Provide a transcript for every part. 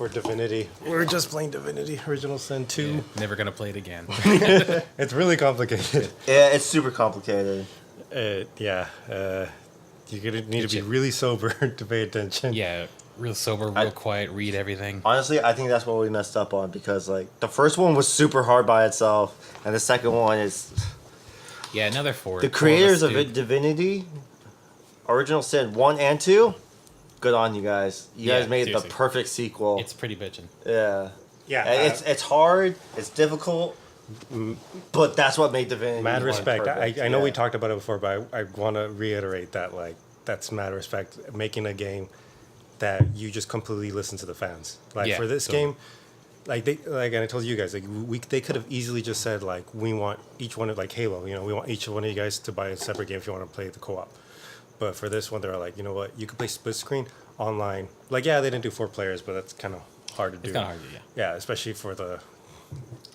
for Divinity. We're just playing Divinity Original Sin 2. Yeah, never gonna play it again. It's really complicated. Yeah, it's super complicated. You're gonna need to be Legit. really sober to pay attention. Yeah, real sober, real quiet, read everything. Honestly, I think that's what we messed up on because like the first one was super hard by itself, and the second one is Yeah, another four. the creators of Divinity, Original Sin 1 and 2. Good on you guys. You Yeah, guys made seriously. the perfect sequel. It's pretty bitchin'. Yeah. Yeah. And it's hard. It's difficult. But that's what made Divinity. Mad 1 respect. perfect. I know we Yeah. talked about it before, but I want to reiterate that like that's mad respect. Making a game that you just completely listen to the fans. Like Yeah, for this totally. game, and I told you guys they could have easily just said like we want each one of like Halo. You know, we want each one of you guys to buy a separate game if you want to play the co-op. But for this one, they're like, you know what, you can play split screen online. Like yeah, they didn't do 4 players, but that's kind of hard to do. It's kind of hard to do, yeah. Yeah, especially for the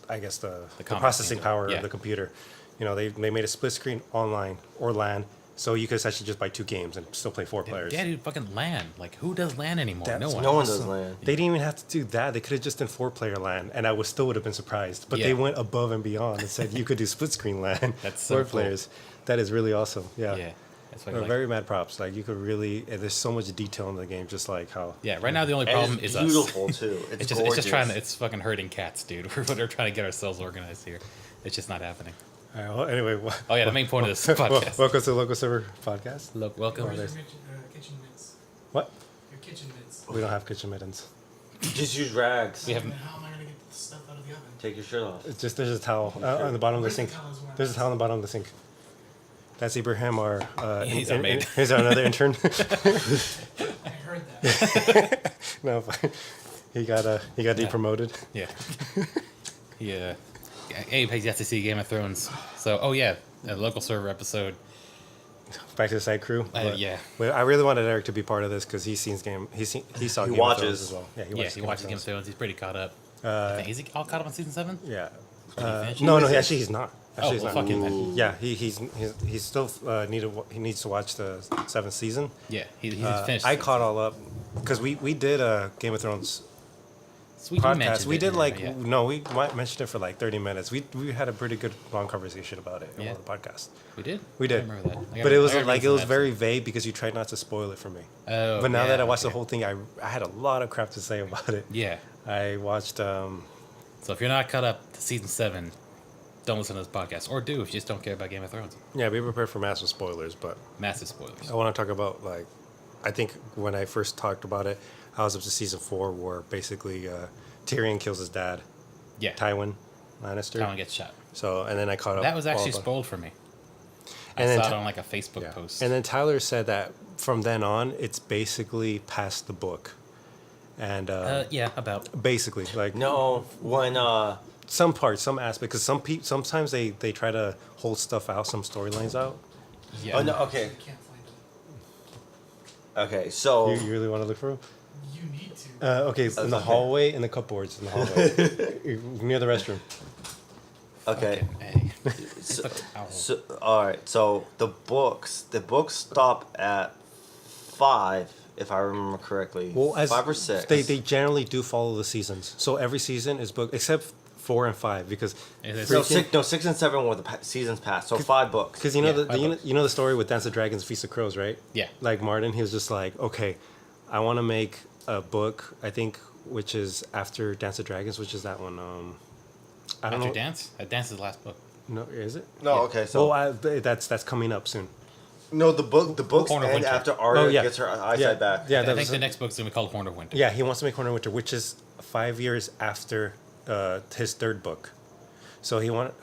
combat processing thing, power yeah. of the computer. You know, they made a split screen online or LAN, so you could essentially just buy 2 games and still play 4 players. Yeah, dude, fucking LAN. Like, who does LAN anymore? That's No one. No one does land. They didn't even have to do that. They could have just done 4-player LAN, and I would have been surprised. But they Yeah. went above and beyond and said you could do split screen LAN. That's so 4 cool. players. That is really awesome. Yeah. Yeah, that's what I They're like. very mad props. Like you could really, and there's so much detail in the game, just like how. Yeah, right now the only And problem it's is us. beautiful too. It's It's gorgeous. just trying to. It's fucking hurting cats, dude. We're trying to get ourselves organized here. It's just not happening. All right, well, anyway. Oh yeah, the main point of this podcast. Welcome to the Local Server Podcast. Look, welcome. Or there's- kitchen mitts. What? Your kitchen mitts. We don't have kitchen mittens. Just use rags. We have. How am I gonna get the stuff out of the oven? Take your shirt off. It's just there's a towel on the bottom of the Where's the sink. towels when I There's a towel on the bottom of the sink. That's Ibrahim, our He's our maid. here's our another intern. I heard that. No, he got depromoted. Yeah. Yeah. Abe has yet to see Game of Thrones. So, oh yeah, a local server episode. Back to the side crew. But Yeah. well, I really wanted Eric to be part of this because he saw Game He of Thrones watches. as well. Yeah, he Yeah, watches. he watches Game of Thrones. He's pretty caught up. Is he all caught up on season 7? Yeah. finish? No, actually he's not. Actually, he's well, not. fuck him then. Yeah, he's still he needs to watch the 7th season. Yeah, he's finished. I caught all up because we did a Game of Thrones Sweet podcast. We did like yeah. no, we mentioned it for like 30 minutes. We had a pretty good long conversation about it Yeah. on the podcast. We did. We I did, remember that. but it was I gotta like it listen was to that very vague because you tried not to spoil it for me. episode. Oh, But now that I yeah, watched the okay. whole thing, I had a lot of crap to say about it. Yeah. I watched. So if you're not caught up to season 7, don't listen to this podcast, or do if you just don't care about Game of Thrones. Yeah, be prepared for massive spoilers, but Massive spoilers. I want to talk about like, I think when I first talked about it, I was up to season 4, where basically Tyrion kills his dad, Yeah. Tywin Lannister. Tywin gets shot. So and then I caught up. That was all actually about- spoiled for me. I And then saw Ty- it on like a Facebook Yeah. post. And then Tyler said that from then on, it's basically past the book, and yeah, about. basically like No, when some parts, some aspects, because sometimes they try to hold stuff out, some storylines out. Yeah. oh no, okay, I can't find it. okay, so You really want to look for them? You need to. Okay, in the okay. hallway, in the cupboards, in the hallway, near the restroom. okay, Hey. so, Ow. so all right, so the books stop at 5, if I remember correctly. Well, as 5 or 6. they generally do follow the seasons. So every season is booked except 4 and 5 because It is- no, freaking- 6 and 7 were the seasons past. So 5 books. because you know Yeah, the 5 books. you know the story with Dance of Dragons, Feast of Crows, right? Yeah. Like Martin, he was just like, okay, I want to make a book. I think which is after Dance of Dragons, which is that one. I don't After know. Dance? Dance is the last book. No, is it? No, Yeah. okay, so Well, that's coming up soon. no, the books Horn of end Winter. after Arya Oh, yeah. gets her eyesight Yeah. back. Yeah, I that think was the next book's gonna be called Horn of Winter. Yeah, he wants to make Horn of Winter, which is 5 years after his 3rd book. So he wanted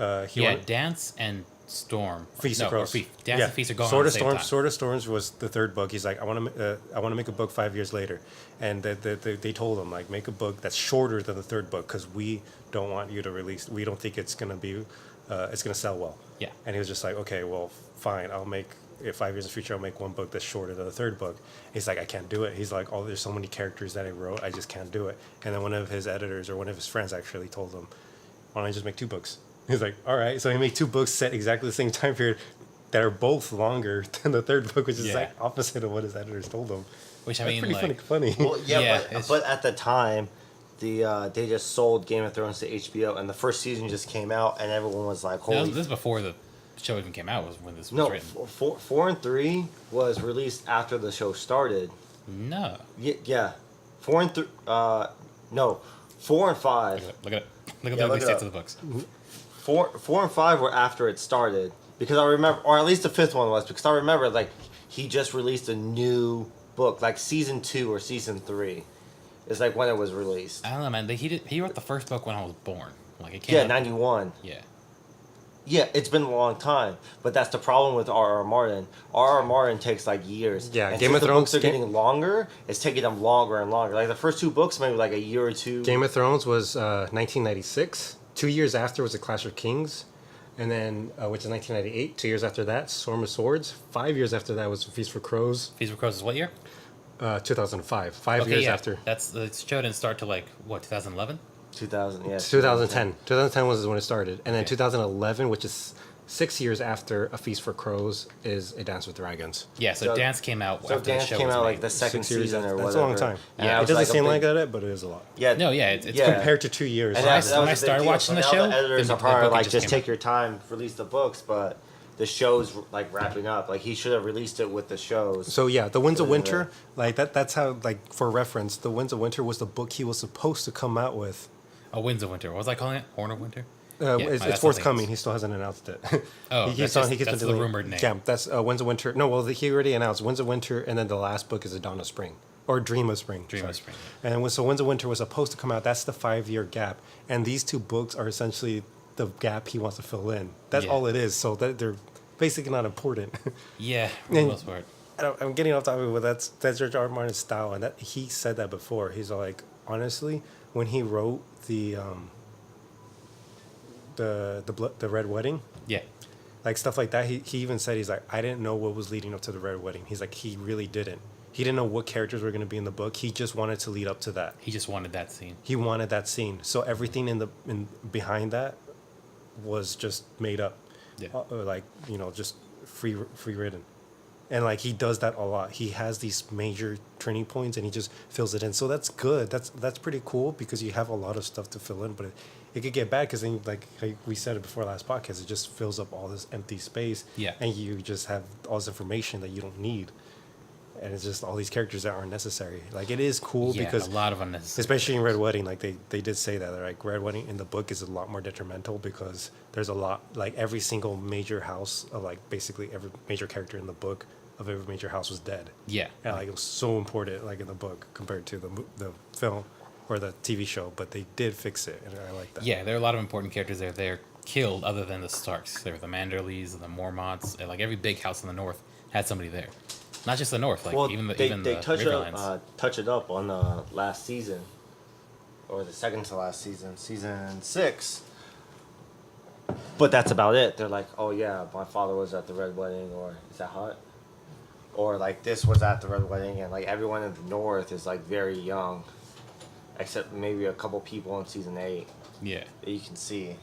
Dance and Storm. Feast no, of or Crows. Dance and Feast are going Sword on of at the same Storms. time. Sword of Storms was the 3rd book. He's like, I want to make a book 5 years later, and they told him like make a book that's shorter than the 3rd book because we don't want you to release. We don't think it's gonna be, it's gonna sell well. Yeah. And he was just like, okay, well, fine. I'll make. If 5 years in the future, I'll make one book that's shorter than the 3rd book. He's like, I can't do it. He's like, oh, there's so many characters that I wrote, I just can't do it. And then one of his editors or one of his friends actually told him, why don't I just make 2 books? He's like, all right. So he made 2 books set exactly the same time period that are both longer than the 3rd book, which is Yeah. like opposite of what his editors told him. Which I That's mean, pretty like, funny. Well, yeah, Yeah, but, it's- but at the time, they just sold Game of Thrones to HBO, and the first season just came out, and everyone was like, No, "Holy!" this is before the show even came out. Was when this was No, written. 4 and 3 was released after the show started. No. Yeah, 4 and 3. No, 4 and 5. Look at it. Look at Yeah, the look release it dates up. of the books. 4 and 5 were after it started because I remember, or at least the fifth one was because I remember like he just released a new book, like season 2 or season 3. Is like when it was released. I don't know, man. He wrote the first book when I was born. Like it came Yeah, out. 91. Yeah. Yeah, it's been a long time, but that's the problem with R.R. Martin. R.R. Martin takes like years. Yeah, and Game since of the Thrones books are getting longer. It's taking them longer and longer. Like the first 2 books, maybe like a year or 2. Game of Thrones was 1996. 2 years after was The Clash of Kings, and then which is 1998. 2 years after that, Storm of Swords. 5 years after that was Feast for Crows. Feast for Crows is what year? 2005. 5 years after. That's the show didn't start till like what 2011. 2000, yeah. 2010. 2010 was when it started, and then Okay. 2011, which is 6 years after A Feast for Crows, is A Dance with Dragons. Yeah, so, So- Dance came out So after the Dance show came was out made. like the second 6 years. season or That's whatever. a long time. And Yeah, I It was doesn't like a seem big- like that, but it is a lot. Yeah, No, yeah, it's Yeah. Compared to 2 years. And When I- that was when I a big started deal. watching So the now show, the editors the are probably book like, just just came take out. your time, release the books, but the show's like wrapping up. Like he should have released it with the shows. So yeah, The Winds of Yeah. Winter, like that's how, like, for reference, The Winds of Winter was the book he was supposed to come out with. Oh, Winds of Winter. What was I calling it? Horn of Winter. Yeah, It's that's forthcoming. something else. He still hasn't announced it. Oh, he that's just- keeps that's the delaying- rumored name. Yeah, that's Winds of Winter. No, well, he already announced Winds of Winter, and then the last book is A Dawn of Spring, or Dream of Spring. Dream of sorry. Spring. So Winds of Winter was supposed to come out. That's the 5-year gap, and these 2 books are essentially the gap he wants to fill in. That's Yeah. all it is. So that they're basically not important. Yeah, for the And- most part. I'm getting off topic, but that's George R. R. Martin's style, and that he said that before. He's like, honestly, when he wrote the Red Wedding, Yeah. like stuff like that, he even said, he's like, I didn't know what was leading up to the Red Wedding. He's like, he really didn't. He didn't know what characters were going to be in the book. He just wanted to lead up to that. He just wanted that scene. He wanted that scene. So everything in behind that was just made up. Yeah. Or like, just free written. And like he does that a lot. He has these major turning points and he just fills it in. So that's good. That's pretty cool because you have a lot of stuff to fill in, but it could get bad because then, like we said it before last podcast, it just fills up all this empty space. Yeah. And you just have all this information that you don't need. And it's just all these characters that aren't necessary. Like it is cool Yeah, because a lot of unnecessary. especially in Red Wedding, like they did say that, like Red Wedding in the book is a lot more detrimental because there's a lot, like every single major house of like basically every major character in the book of every major house was dead. Yeah. And like it was so important, like in the book compared to the film or the TV show, but they did fix it, and I like that. Yeah, there are a lot of important characters there. They're killed other than the Starks. There were the Manderleys, the Mormonts. And like every big house in the North had somebody there. Not just the North, like Well, even the they Riverlands. touch it up on last season, or the second to last season, season 6. But that's about it. They're like, oh yeah, my father was at the Red Wedding, or is that hot? Or like this was at the Red Wedding, and like everyone in the North is like very young, except maybe a couple people in season 8 Yeah. that you can see.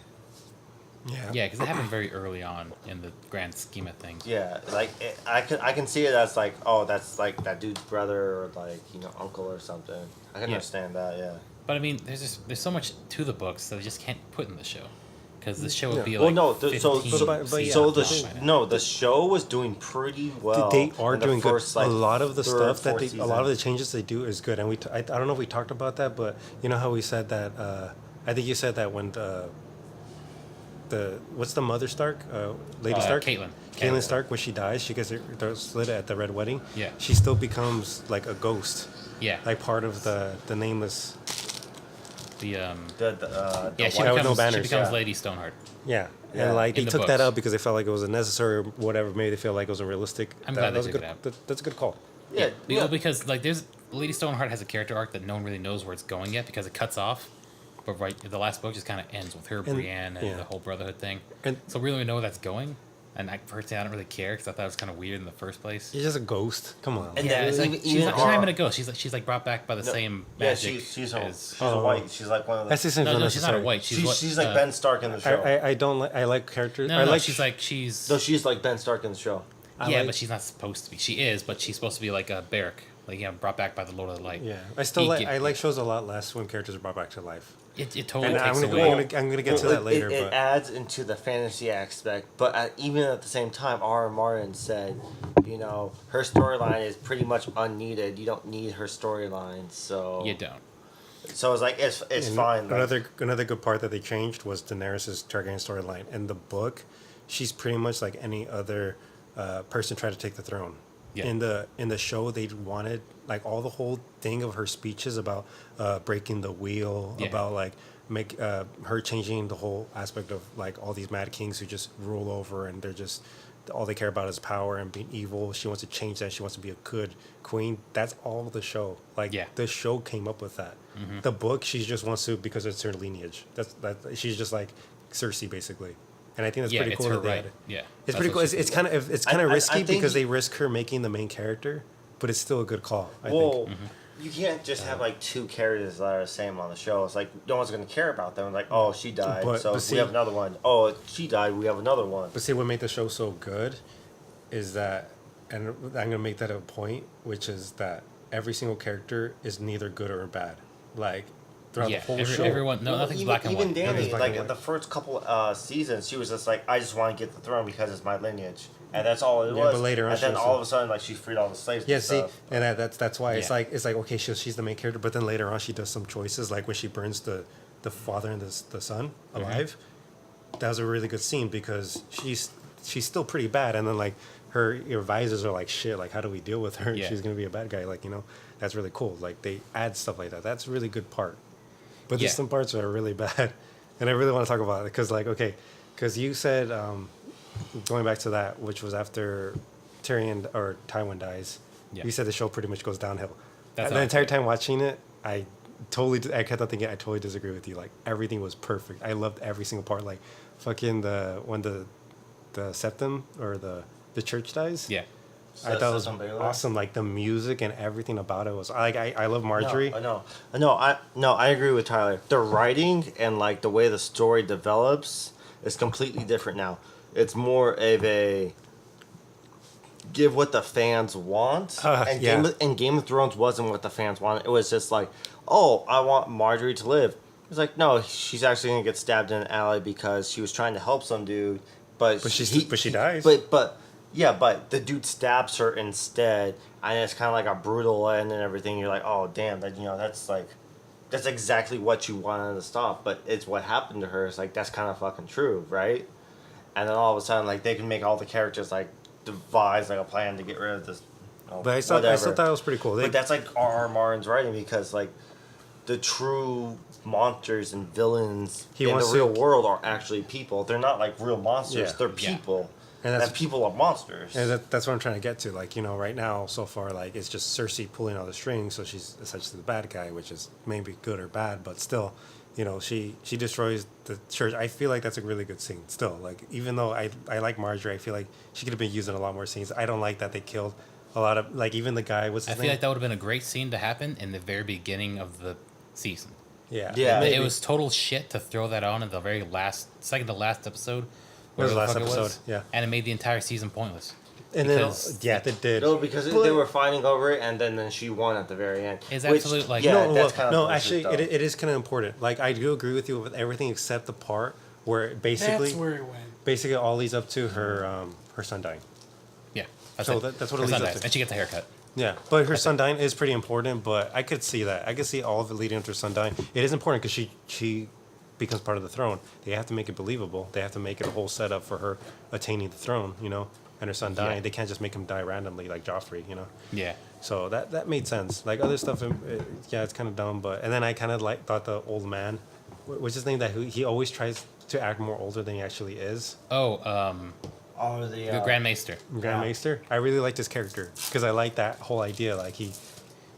Yeah, because it happened very early on in the grand scheme of things. Yeah, like I can see it as like, oh, that's like that dude's brother or like uncle or something. I can Yeah. understand that. Yeah. But I mean, there's so much to the books that they just can't put in the show, because the show would be Well, like no, 15 so but yeah, seasons so long by now. the show was doing pretty well. They are in the doing first, good. like, A lot of the third, stuff that fourth a lot of season. the changes they do is good. And I don't know if we talked about that, but you know how we said that. I think you said that when the what's the mother Stark, Lady Stark, Caitlyn. Caitlyn Stark, when she dies, she gets her throat slit at the Red Wedding. Yeah. She still becomes like a ghost, Yeah. like part of the nameless. The yeah, she White with becomes, no banners, she becomes yeah. Lady Stoneheart. Yeah. Yeah. And like In they the took that books. out because they felt like it was unnecessary or whatever. Maybe they feel like it was unrealistic. I'm glad they was a took good, it out. that's a good call. yeah, yeah. Because like there's Lady Stoneheart has a character arc that no one really knows where it's going yet because it cuts off. But the last book just kind of ends with her, Brienne, and yeah. the whole Brotherhood thing. And So we really don't know where that's going. And personally, I don't really care because I thought it was kind of weird in the first place. she's just a ghost. Come on. And Yeah, then it's like, even- she's even not even our- a ghost. She's like brought back by the same Yeah, magic. she's as, a white. She's like one of the. That seems no, she's not a unnecessary. white. She's like Ben Stark in the show. I don't like. I like characters. No, I no, like. she's No, she's like Ben Stark in the show. I yeah, like- but she's not supposed to be. She is, but she's supposed to be like a Beric like brought back by the Lord of the Light. Yeah, I still He like get- I like shows a lot less when characters are brought back to life. It totally And takes I'm away. gonna get to that later, It but adds into the fantasy aspect, but even at the same time, R. Martin said, you know, her storyline is pretty much unneeded. You don't need her storyline, so You don't. So it's like it's and fine. Like, another good part that they changed was Daenerys' Targaryen storyline. In the book, she's pretty much like any other person trying to take the throne. Yeah. In the show, they wanted like all the whole thing of her speeches about breaking the wheel, Yeah. about like make her changing the whole aspect of like all these mad kings who just rule over and they're just all they care about is power and being evil. She wants to change that. She wants to be a good queen. That's all the show. Like Yeah. the show came up with that. The book, she just wants to because it's her lineage. That she's just like Cersei basically. And I think that's Yeah, pretty it's cool her that they right. had. Yeah, It's that's pretty what cool. she It's did. kind of it's kind I of risky think because you- they risk her making the main character, but it's still a good call. I Whoa, think. you can't just have like two characters that are the same on the show. It's like no one's gonna care about them. Like, oh, she died, so But see- we have another one. Oh, she died, we have another one. But see, what made the show so good is that, and I'm gonna make that a point, which is that every single character is neither good or bad. Like throughout Yeah, the whole every- show. everyone. No, nothing's even, black and even white. Danny, Everything's black like and white. the first couple seasons, she was just like, I just want to get the throne because it's my lineage, and that's all it Yeah, was. but later on and she then was all like- of a sudden, like she freed all the slaves. Yeah, and see, stuff. and that's why it's Yeah. like okay, she's the main character, but then later on she does some choices, like when she burns the father and the son Mm-hmm. alive. That was a really good scene because she's still pretty bad, and then like her advisors are like shit, like how do we deal with her? Yeah. She's gonna be a bad guy, like that's really cool. Like they add stuff like that. That's a really good part. But there's Yeah. some parts that are really bad, and I really want to talk about it because because you said going back to that, which was after Tyrion or Tywin dies. Yeah. You said the show pretty much goes downhill. That's the how I entire feel. time watching it, I kept on thinking I totally disagree with you. Like everything was perfect. I loved every single part. Like fucking when the septum or the church dies. Yeah. I thought it was Septum Baelor? awesome. Like the music and everything about it was like I love Marjorie. No, I agree with Tyler. The writing and like the way the story develops is completely different now. It's more of a give what the fans want, and yeah. Game of Thrones wasn't what the fans wanted. It was just like, oh, I want Marjorie to live. It's like, no, she's actually gonna get stabbed in an alley because she was trying to help some dude, but she dies. But yeah, but the dude stabs her instead, and it's kind of like a brutal end and everything. You're like, oh damn, that's exactly what you wanted to stop, but it's what happened to her. It's like that's kind of fucking true, right? And then all of a sudden, like they can make all the characters like devise like a plan to get rid of this. But I still thought it was pretty cool. But that's like R.R. Martin's writing because like the true monsters and villains He in the wants to- real world are actually people. They're not like real monsters. Yeah. They're Yeah. people. And And, that's- people are monsters. And that's what I'm trying to get to. Like, right now, so far, like, it's just Cersei pulling all the strings, so she's essentially the bad guy, which is maybe good or bad, but still, she destroys the church. I feel like that's a really good scene still. Like, even though I like Marjorie, I feel like she could have been used in a lot more scenes. I don't like that they killed a lot of, like, even the guy, what's I his feel name? like that would have been a great scene to happen in the very beginning of the season. Yeah. Yeah. But maybe. it was total shit to throw that on in the very second to last episode. What was the whatever last fuck it episode? Yeah. And it made the entire season pointless. And then, because- yeah, they did. No, because they were fighting over it, and then she won at the very end. It's Which, absolute, like- yeah, no, that's kind of no, bullshit, actually, though. it is kind of important. Like, I do agree with you with everything except the part where basically, That's where it went. basically all leads up to her son dying. Yeah. So that's what it Her leads son up dies, to. and she gets a haircut. Yeah, but her son dying is pretty important. But I could see that. I could see all of it leading up to her son dying. It is important because she becomes part of the throne. They have to make it believable. They have to make it a whole setup for her attaining the throne. And her son dying. Yeah. They can't just make him die randomly like Joffrey. Yeah. So that made sense. Like other stuff, yeah, it's kind of dumb. But and then I kind of thought the old man, what's his name? That he always tries to act more older than he actually is. Oh, Oh, the Grand Maester. Grand Maester. I really liked his character because I like that whole idea. Like They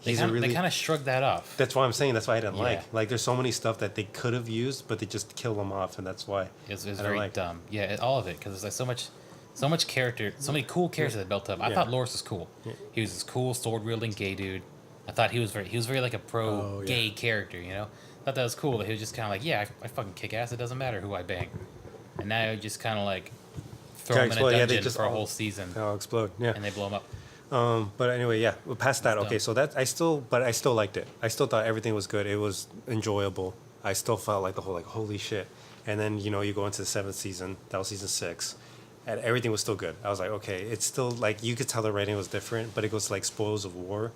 he's a really. kind of shrugged that off. That's why I'm saying that's why I didn't Yeah. like. There's so many stuff that they could have used, but they just kill them off, and that's why. It was I don't very like. dumb. Yeah, all of it, because there's like so much character, so many cool characters that built up. I Yeah. thought Loras was cool. He was this cool sword wielding gay dude. I thought he was very like a pro Oh, yeah. gay character. Thought that was cool. That he was just kind of like, yeah, I fucking kick ass. It doesn't matter who I bang. And now you just kind of like throw him in a explode. Yeah, they dungeon just for a all- whole season, I'll explode. Yeah. and they blow him up. But anyway, yeah. Well, past that, It's okay. dumb. So that I still liked it. I still thought everything was good. It was enjoyable. I still felt like the whole like holy shit. And then you go into the seventh season. That was season 6, and everything was still good. I was like, okay, it's still like you could tell the writing was different, but it goes to like Spoils of War.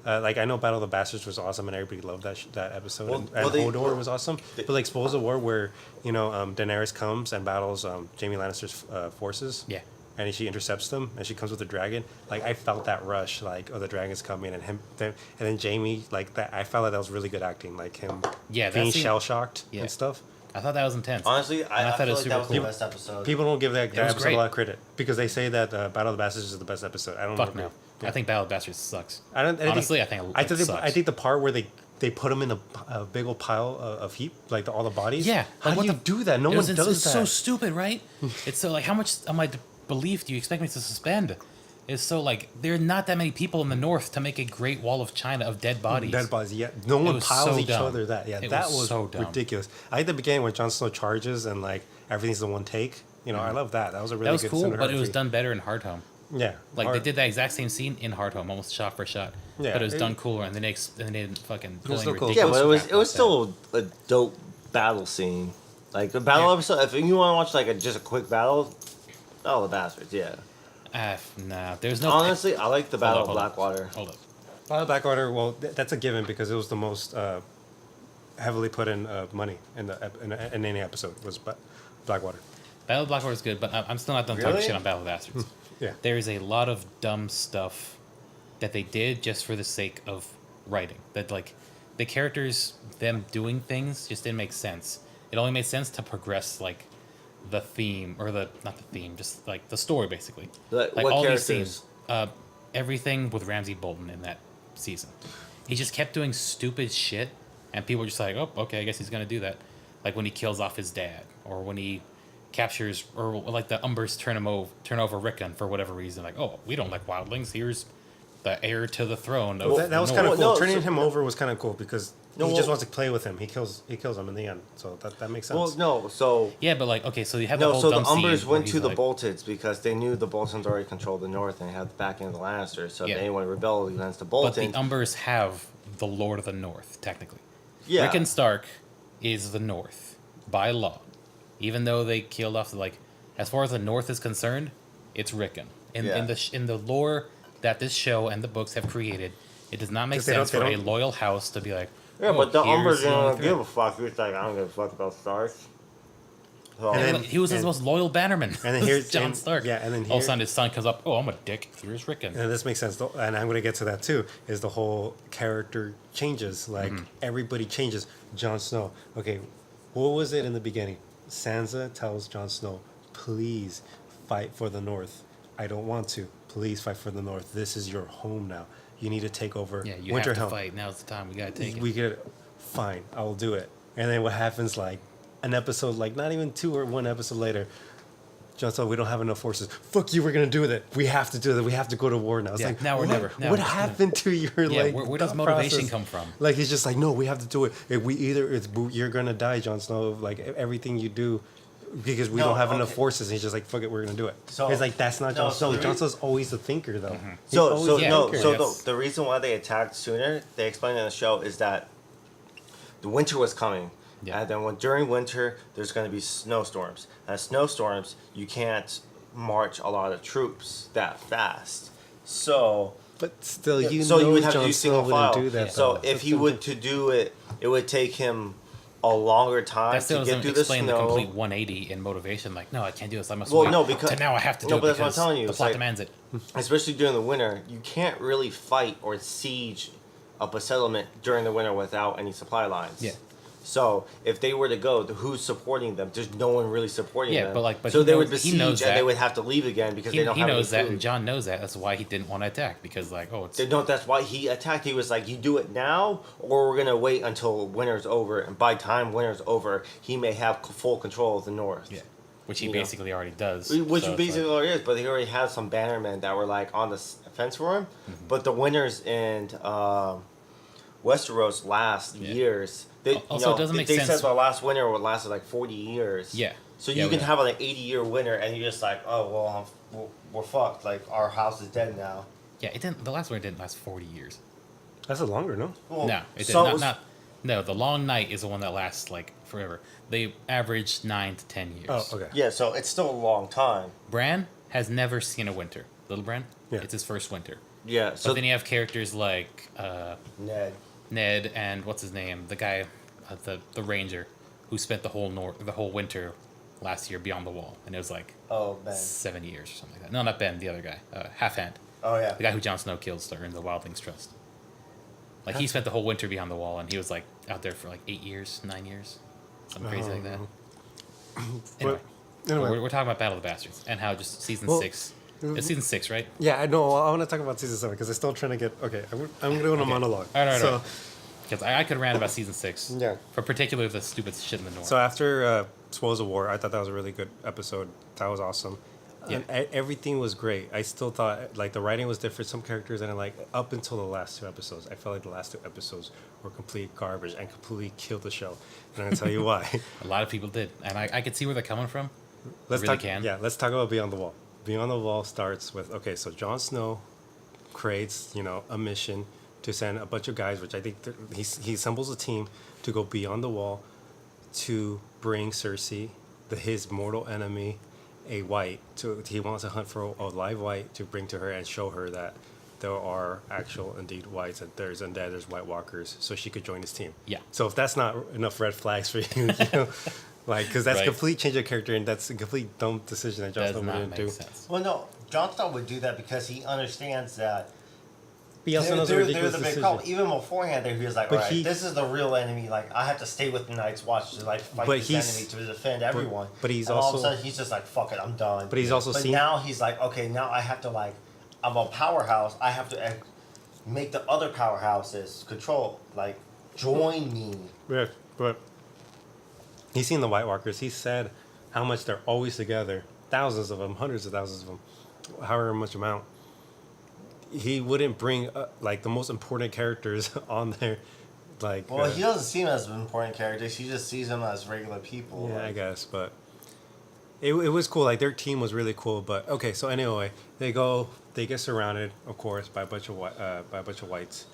Like I know Battle of the Bastards was awesome and everybody loved that episode, Well, and well, they- Hodor was awesome. But like Spoils of War, where Daenerys comes and battles Jaime Lannister's forces. Yeah. And she intercepts them, and she comes with the dragon. Like I felt that rush, like oh the dragon's coming, and then Jamie, like that. I felt like that was really good acting, like him Yeah, that being scene- shell shocked Yeah. and stuff. I thought that was intense. Honestly, I I thought it feel was like that super was cool. the best episode. People don't give that was episode great. a lot of credit because they say that Battle of the Bastards is the best episode. I don't Fuck agree. no. Yeah. I think Battle of Bastards sucks. Honestly, I think it I think sucks. I think the part where they put them in a big old pile of heap, like all the bodies. Yeah. How like, do what you the- do that? No it one was- does it's that. so stupid, right? It's so like, how much of my belief do you expect me to suspend? It's so like, there are not that many people in the north to make a great wall of China of dead bodies. Dead bodies, yeah. No one was piles so each dumb. other that. Yeah, It that was was so dumb. ridiculous. I like the beginning when Jon Snow charges and like everything's the one take. I love that. That was a really That was good cool, but it was cinematography. done better in Hard Home. Yeah, Like hard. they did that exact same scene in Hard Home, almost shot for shot. Yeah, but it was it- done cooler, and then they didn't fucking was still cool. Yeah, ridiculous but it was crap it was like still a dope battle scene. Like the battle Yeah. episode. If you want to watch like just a quick battle, oh the Bastards, yeah. that. Nah, there's no. Honestly, I like the Battle Hold of up, Blackwater. Hold up. Battle of Blackwater. Well, that's a given because it was the most heavily put in money in any episode was Blackwater. Battle of Blackwater is good, but I'm still not done talking Really? shit on Battle of Bastards. Yeah. There is a lot of dumb stuff that they did just for the sake of writing. That like the characters, them doing things just didn't make sense. It only made sense to progress like the theme or the not the theme, just like the story basically. Like, what all characters? these scenes, everything with Ramsay Bolton in that season. He just kept doing stupid shit, and people were just like, "Oh, okay, I guess he's gonna do that." Like when he kills off his dad, or when he captures, or like the Umbers turn over Rickon for whatever reason. Like, oh, we don't like wildlings. Here's the heir to the throne. Of That was the kind of North." cool. No, Turning so- him over was kind of cool because No, he just well- wants to play with him. He kills him in the end, so that makes sense. Well, no, so Yeah, but like, okay, so you have the no, whole so the dumb scene Umbers where went he's to the like- Boltons because they knew the Boltons already controlled the North and had the backing of the Lannisters. So Yeah. if anyone rebelled against the But Boltons, the Umbers have the Lord of the North, technically. yeah, Rickon Stark is the North by law, even though they killed off like, as far as the North is concerned, it's Rickon. Yeah. In the lore that this show and the books have created, it does not make 'Cause they sense don't- for they a don't- loyal house to be like, yeah, "Oh, but the here's Umbers the only don't give threat." a fuck. He's like, I don't give a fuck about Stark. So, And then- He was his and- most loyal bannerman. and then here's- John and- Stark. yeah, and then all of here- a sudden his son comes up. Oh, I'm a dick. Here's Rickon. And this makes sense, and I'm going to get to that too. Is the whole character changes? Like everybody changes. Jon Snow. Okay, what was it in the beginning? Sansa tells Jon Snow, "Please fight for the North. I don't want to. Please fight for the North. This is your home now. You need to take over Yeah, you Winter have to Helm. fight. Now's the time. We gotta take it. We get fine. I will do it." And then what happens? Like an episode, like not even 2 or 1 episode later. Jon Snow, we don't have enough forces. Fuck you, we're gonna do it. We have to do that. We have to go to war now. It's Yeah, like now or what? never. Now What or never. happened to your Yeah, like? where does thought motivation process? come from? Like he's just like, no, we have to do it. If we either you're gonna die, Jon Snow. Like everything you do, because we No, don't have enough okay. forces. And he's just like, fuck it, we're gonna do it. So- it's like that's not no, Jon so Snow. the Jon rea- Snow's always the thinker though. He's So always so the no thinker. so yes. the reason why they attacked sooner, they explained in the show, is that the winter was coming. Yeah. And then during winter there's going to be snowstorms. And snowstorms, you can't march a lot of troops that fast. So But still, you so know you would have Jon to do Snow single wouldn't file. do that. So though. if So he would to do it, it would take him a longer time That still to get doesn't through the explain the snow. complete 180 in motivation. Like, no, I can't do this. I must Well, wait. no, because- to now I have to do no, it but that's what I'm because telling you, the it's plot like- demands it. Especially during the winter, you can't really fight or siege up a settlement during the winter without any supply lines. Yeah. So if they were to go, who's supporting them? There's no one really supporting Yeah, them. but so he they knows- would he besiege knows and they that. would have to leave again because He they don't have knows any that, food. and John knows that. That's why he didn't want to attack because, like, oh, it's They don't. That's why he attacked. He was like, "You do it now, or we're gonna wait until winter's over. And by time winter's over, he may have full control of the north." yeah, which he You know. basically already does. Which So it's basically like- already is, but he already has some bannermen that were like on the fence for him. Mm-hmm. But the winters in Westeros last Yeah. years. They, Also, it doesn't make they sense- said the last winter would lasted like 40 years. Yeah. So Yeah, you can yeah. have an 80-year winter, and you're just like, oh well, we're fucked. Like our house is dead now. Yeah, it didn't. The last one didn't last 40 years. That's a longer, no? Well, No, it did so not, was- not. No, the Long Night is the one that lasts like forever. They averaged 9 to 10 years. Oh, okay. Yeah, so it's still a long time. Bran has never seen a winter. Little Bran, Yeah. it's his first winter. Yeah, But so then you have characters like Ned. Ned and what's his name, the guy, the ranger, who spent the whole winter last year beyond the wall, and it was like Oh, Ben. 7 years or something like that. No, not Ben, the other guy, Half Hand, Oh, yeah. the guy who Jon Snow kills to earn the Wildlings trust. Like he spent the whole winter beyond the wall, and he was like out there for like 8 years, 9 years, something crazy like that. Anyway, Anyway. we're talking about Battle of the Bastards and how just season Well, 6. It's season 6, right? Yeah, I know. I want to talk about season 7 because I'm still trying to get. Okay, I'm going to go on a monologue. All right, so, all right. Because I could rant about season 6. Yeah. For particularly the stupid shit in the north. So after Spoils of War, I thought that was a really good episode. That was awesome. Yeah. And everything was great. I still thought like the writing was different. Some characters and like up until the last 2 episodes, I felt like the last 2 episodes were complete garbage and completely killed the show. And I'm gonna tell you why. A lot of people did, and I could see where they're coming from. Let's really talk. can. Yeah, let's talk about Beyond the Wall. Beyond the Wall starts with so Jon Snow creates a mission to send a bunch of guys, which I think he assembles a team to go beyond the wall to bring Cersei, his mortal enemy, a white. He wants to hunt for a live white to bring to her and show her that there are actual indeed whites, that there's undead, there's White Walkers, so she could join his team. Yeah. So if that's not enough red flags for you, like because that's Right. complete change of character and that's a complete dumb decision that Jon Does Snow not wouldn't make do. sense. Well, no, Jon Snow would do that because he understands that But he also knows a there's ridiculous a big decision. problem. Even beforehand, there he was like, But "All right, he- this is the real enemy. Like, I have to stay with the Night's Watch to like fight But this he's- enemy to defend everyone." but he's and all of also- a sudden he's just like, "Fuck it, I'm done." But he's also But seen- now he's like, "Okay, now I have to like, I'm a powerhouse. I have to make the other powerhouses control, like, join me." Yeah, but he's seen the White Walkers. He said how much they're always together, thousands of them, hundreds of thousands of them, however much amount. He wouldn't bring like the most important characters on there, like. Well, he doesn't see them as important characters. He just sees them as regular people. Yeah, I like- guess, but it was cool. Like their team was really cool. But okay, so anyway, they get surrounded, of course, by a bunch of whites,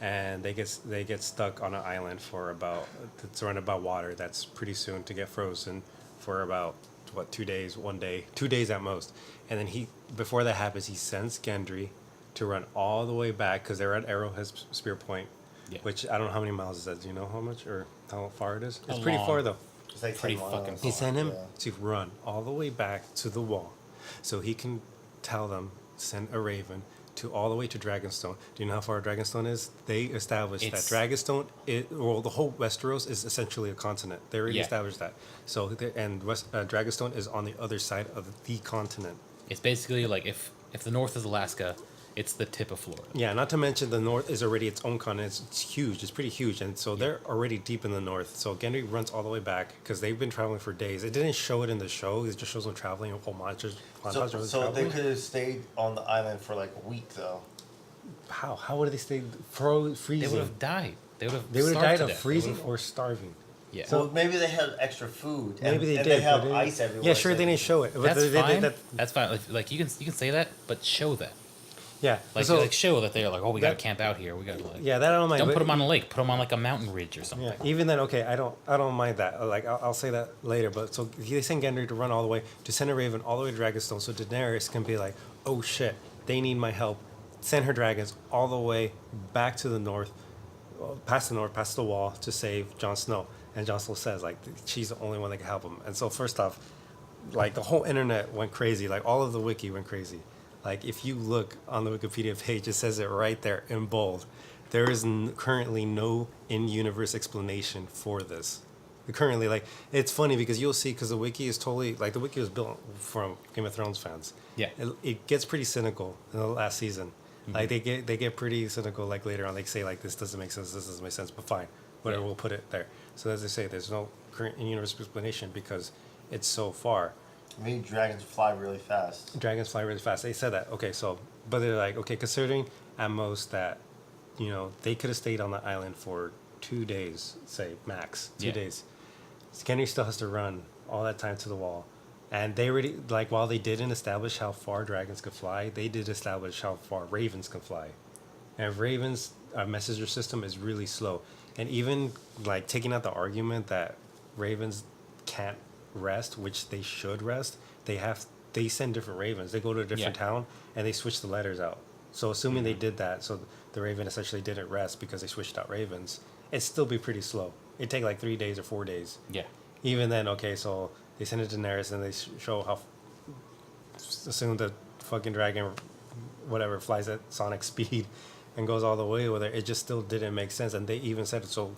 and they get stuck on an island for surrounded by water that's pretty soon to get frozen for about 2 days, 1 day, 2 days at most. And then before that happens, he sends Gendry to run all the way back because they're at Arrowhead Spear Point, Yeah. which I don't know how many miles is that. Do you know how much or how far it is? It's A pretty long- far though. It's like Pretty 10 fucking miles. He sent him Yeah. to run all the way back to the wall so he can tell them, send a raven to all the way to Dragonstone. Do you know how far Dragonstone is? They established It's- that Dragonstone, the whole Westeros is essentially a continent. They already Yeah. established that. So, Dragonstone is on the other side of the continent. It's basically like if the north is Alaska, it's the tip of Florida. Yeah, not to mention the north is already its own continent. It's huge. It's pretty huge, and so they're already deep in the north. So Gendry runs all the way back because they've been traveling for days. It didn't show it in the show. It just shows them traveling. Oh, monsters. So they traveling. could have stayed on the island for like a week though. How? How would they stay They freezing? would have died. They would have. They would have starved died to of death. They freezing would've- or starving. Yeah. So maybe they had extra food. Maybe they and did. They have but ice everywhere. Yeah, sure. so They didn't show it. But That's they fine. did that. That's fine. Like you can say that, but show that. Yeah. Like so, show that they're like, oh, we gotta that- camp out here. We gotta like. yeah, that I don't mind. Don't but- put them on a lake. Put them on like a mountain ridge or something. Yeah, even then, okay, I don't mind that. Like, I'll say that later. But so they send Gendry to run all the way to send a raven all the way to Dragonstone, so Daenerys can be like, oh shit, they need my help. Send her dragons all the way back to the north, past the wall to save Jon Snow. And Jon Snow says like she's the only one that can help him. And so first off, like the whole internet went crazy. Like all of the wiki went crazy. Like if you look on the Wikipedia page, it says it right there in bold. There is currently no in-universe explanation for this. Currently, like it's funny because you'll see because the wiki is totally like the wiki was built from Game of Thrones fans. Yeah. It gets pretty cynical in the last season. Like they get pretty cynical. Like later on, they say like this doesn't make sense. This doesn't make sense. But fine, whatever. Yeah. We'll put it there. So as they say, there's no current in-universe explanation because it's so far. Maybe dragons fly really fast. Dragons fly really fast. They said that. Okay, so but they're like, okay, considering at most that, they could have stayed on the island for 2 days, say max 2 Yeah. days. Gendry still has to run all that time to the wall, And they already, like, while they didn't establish how far dragons could fly, they did establish how far ravens can fly. And ravens' messenger system is really slow. And even, like, taking out the argument that ravens can't rest, which they should rest, they send different ravens. They go to a different Yeah. town and they switch the letters out. So assuming they did that, so the raven essentially didn't rest because they switched out ravens, it'd still be pretty slow. It'd take like 3 days or 4 days. Yeah. Even then, okay, so they send it to Daenerys and they show how assume the fucking dragon, whatever, flies at sonic speed and goes all the way with it. It just still didn't make sense, and they even said it. So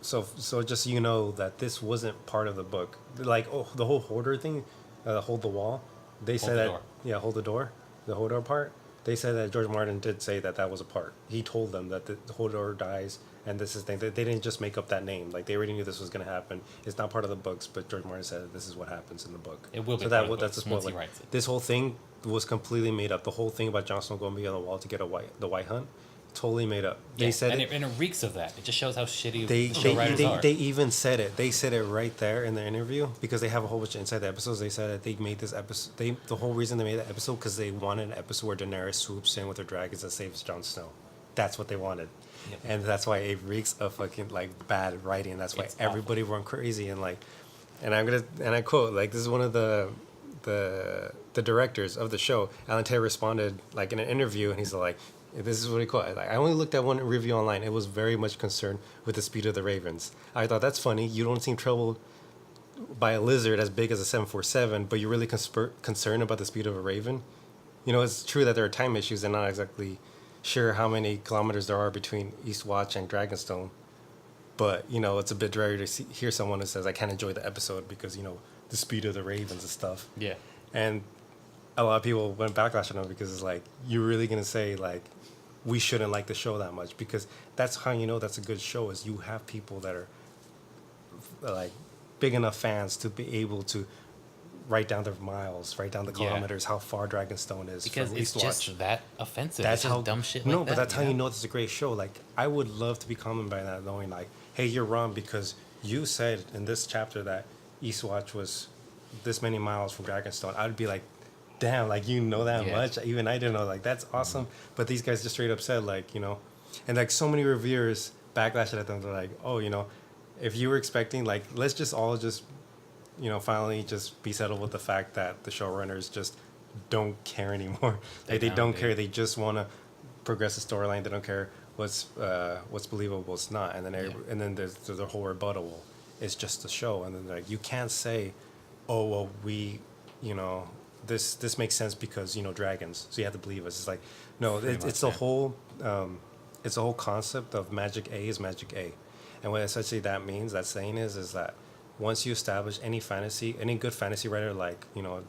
just so you know that this wasn't part of the book. Like, oh, the whole hoarder thing, hold the wall. They said the that door. yeah, hold the door, the hold door part. They said that George Martin did say that that was a part. He told them that the hold door dies, and this is thing. They didn't just make up that name. Like, they already knew this was going to happen. It's not part of the books, but George Martin said that this is what happens in the book. It will be So part of the that's a books once he spoiler. writes it. This whole thing was completely made up. The whole thing about Jon Snow going beyond the wall to get the White Hunt, totally made up. They Yeah, said and it. it reeks of that. It just shows how shitty They the show writers are. they even said it. They said it right there in the interview because they have a whole bunch of inside the episodes. They said that they made this episode. The whole reason they made that episode because they wanted an episode where Daenerys swoops in with her dragons and saves Jon Snow. That's what they wanted, Yep. and that's why it reeks of fucking like bad writing. That's why It's everybody went crazy and like, and I quote, like, this is one of the directors of the show. Alan Taylor responded like in an interview, and he's like, this is what he called it. Like, I only looked at one review online. It was very much concerned with the speed of the ravens. I thought that's funny. You don't seem troubled by a lizard as big as a 747, but you're really concerned about the speed of a raven. You know, it's true that there are time issues and not exactly sure how many kilometers there are between Eastwatch and Dragonstone. But, you know, it's a bit rare to hear someone who says, I can't enjoy the episode because, you know, the speed of the ravens and stuff. Yeah. And a lot of people went backlash on him because it's like, you're really going to say, like, we shouldn't like the show that much, because that's how you know that's a good show, is you have people that are like big enough fans to be able to write down the miles, write down the Yeah. kilometers, how far Dragonstone is Because from it's Eastwatch. just that offensive. That's It's just how dumb shit no, like but that. that's how you know it's a great show. Like, I would love to be calmed by that, knowing like, hey, you're wrong because you said in this chapter that Eastwatch was this many miles from Dragonstone. I'd be like, damn, like, you know that Yeah. much. Even I didn't know. Like, that's awesome. But these guys just straight up said, like, you know, and like so many reviewers backlashed at them. They're like, oh, you know, if you were expecting, like, let's just all just, you know, finally just be settled with the fact that the showrunners just don't care anymore. Like, they don't care. They just want to progress the storyline. They don't care what's believable, what's not. And then and then there's the whole rebuttal. It's just a show. And then like, you can't say, oh, well, we, you know, this makes sense because, you know, dragons, so you have to believe us. It's like, no, it's the whole it's the whole concept of magic A is magic A. And what essentially that means, that saying is that once you establish any good fantasy writer, like, you know,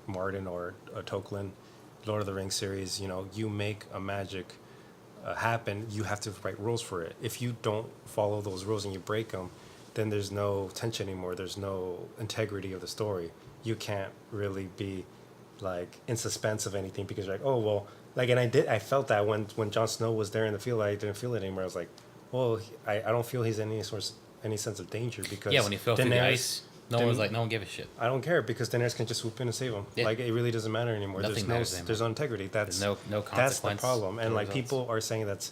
Martin or Tolkien, Lord of the Rings series, you know, you make a magic happen, you have to write rules for it. If you don't follow those rules and you break them, then there's no tension anymore. There's no integrity of the story. You can't really be like in suspense of anything because you're like, oh, well, like, and I felt that when Jon Snow was there in the field, I didn't feel it anymore. I was like, well, I don't feel he's in any sense of danger because Yeah, when he fell through the Daenerys- ice, no one was like, no one gave a shit. I don't care because Daenerys can just swoop in and save him. Yeah. Like, it really doesn't matter anymore. Nothing matters anymore. There's no integrity. That's There's no that's the consequence problem. to And the like, results. people are saying that's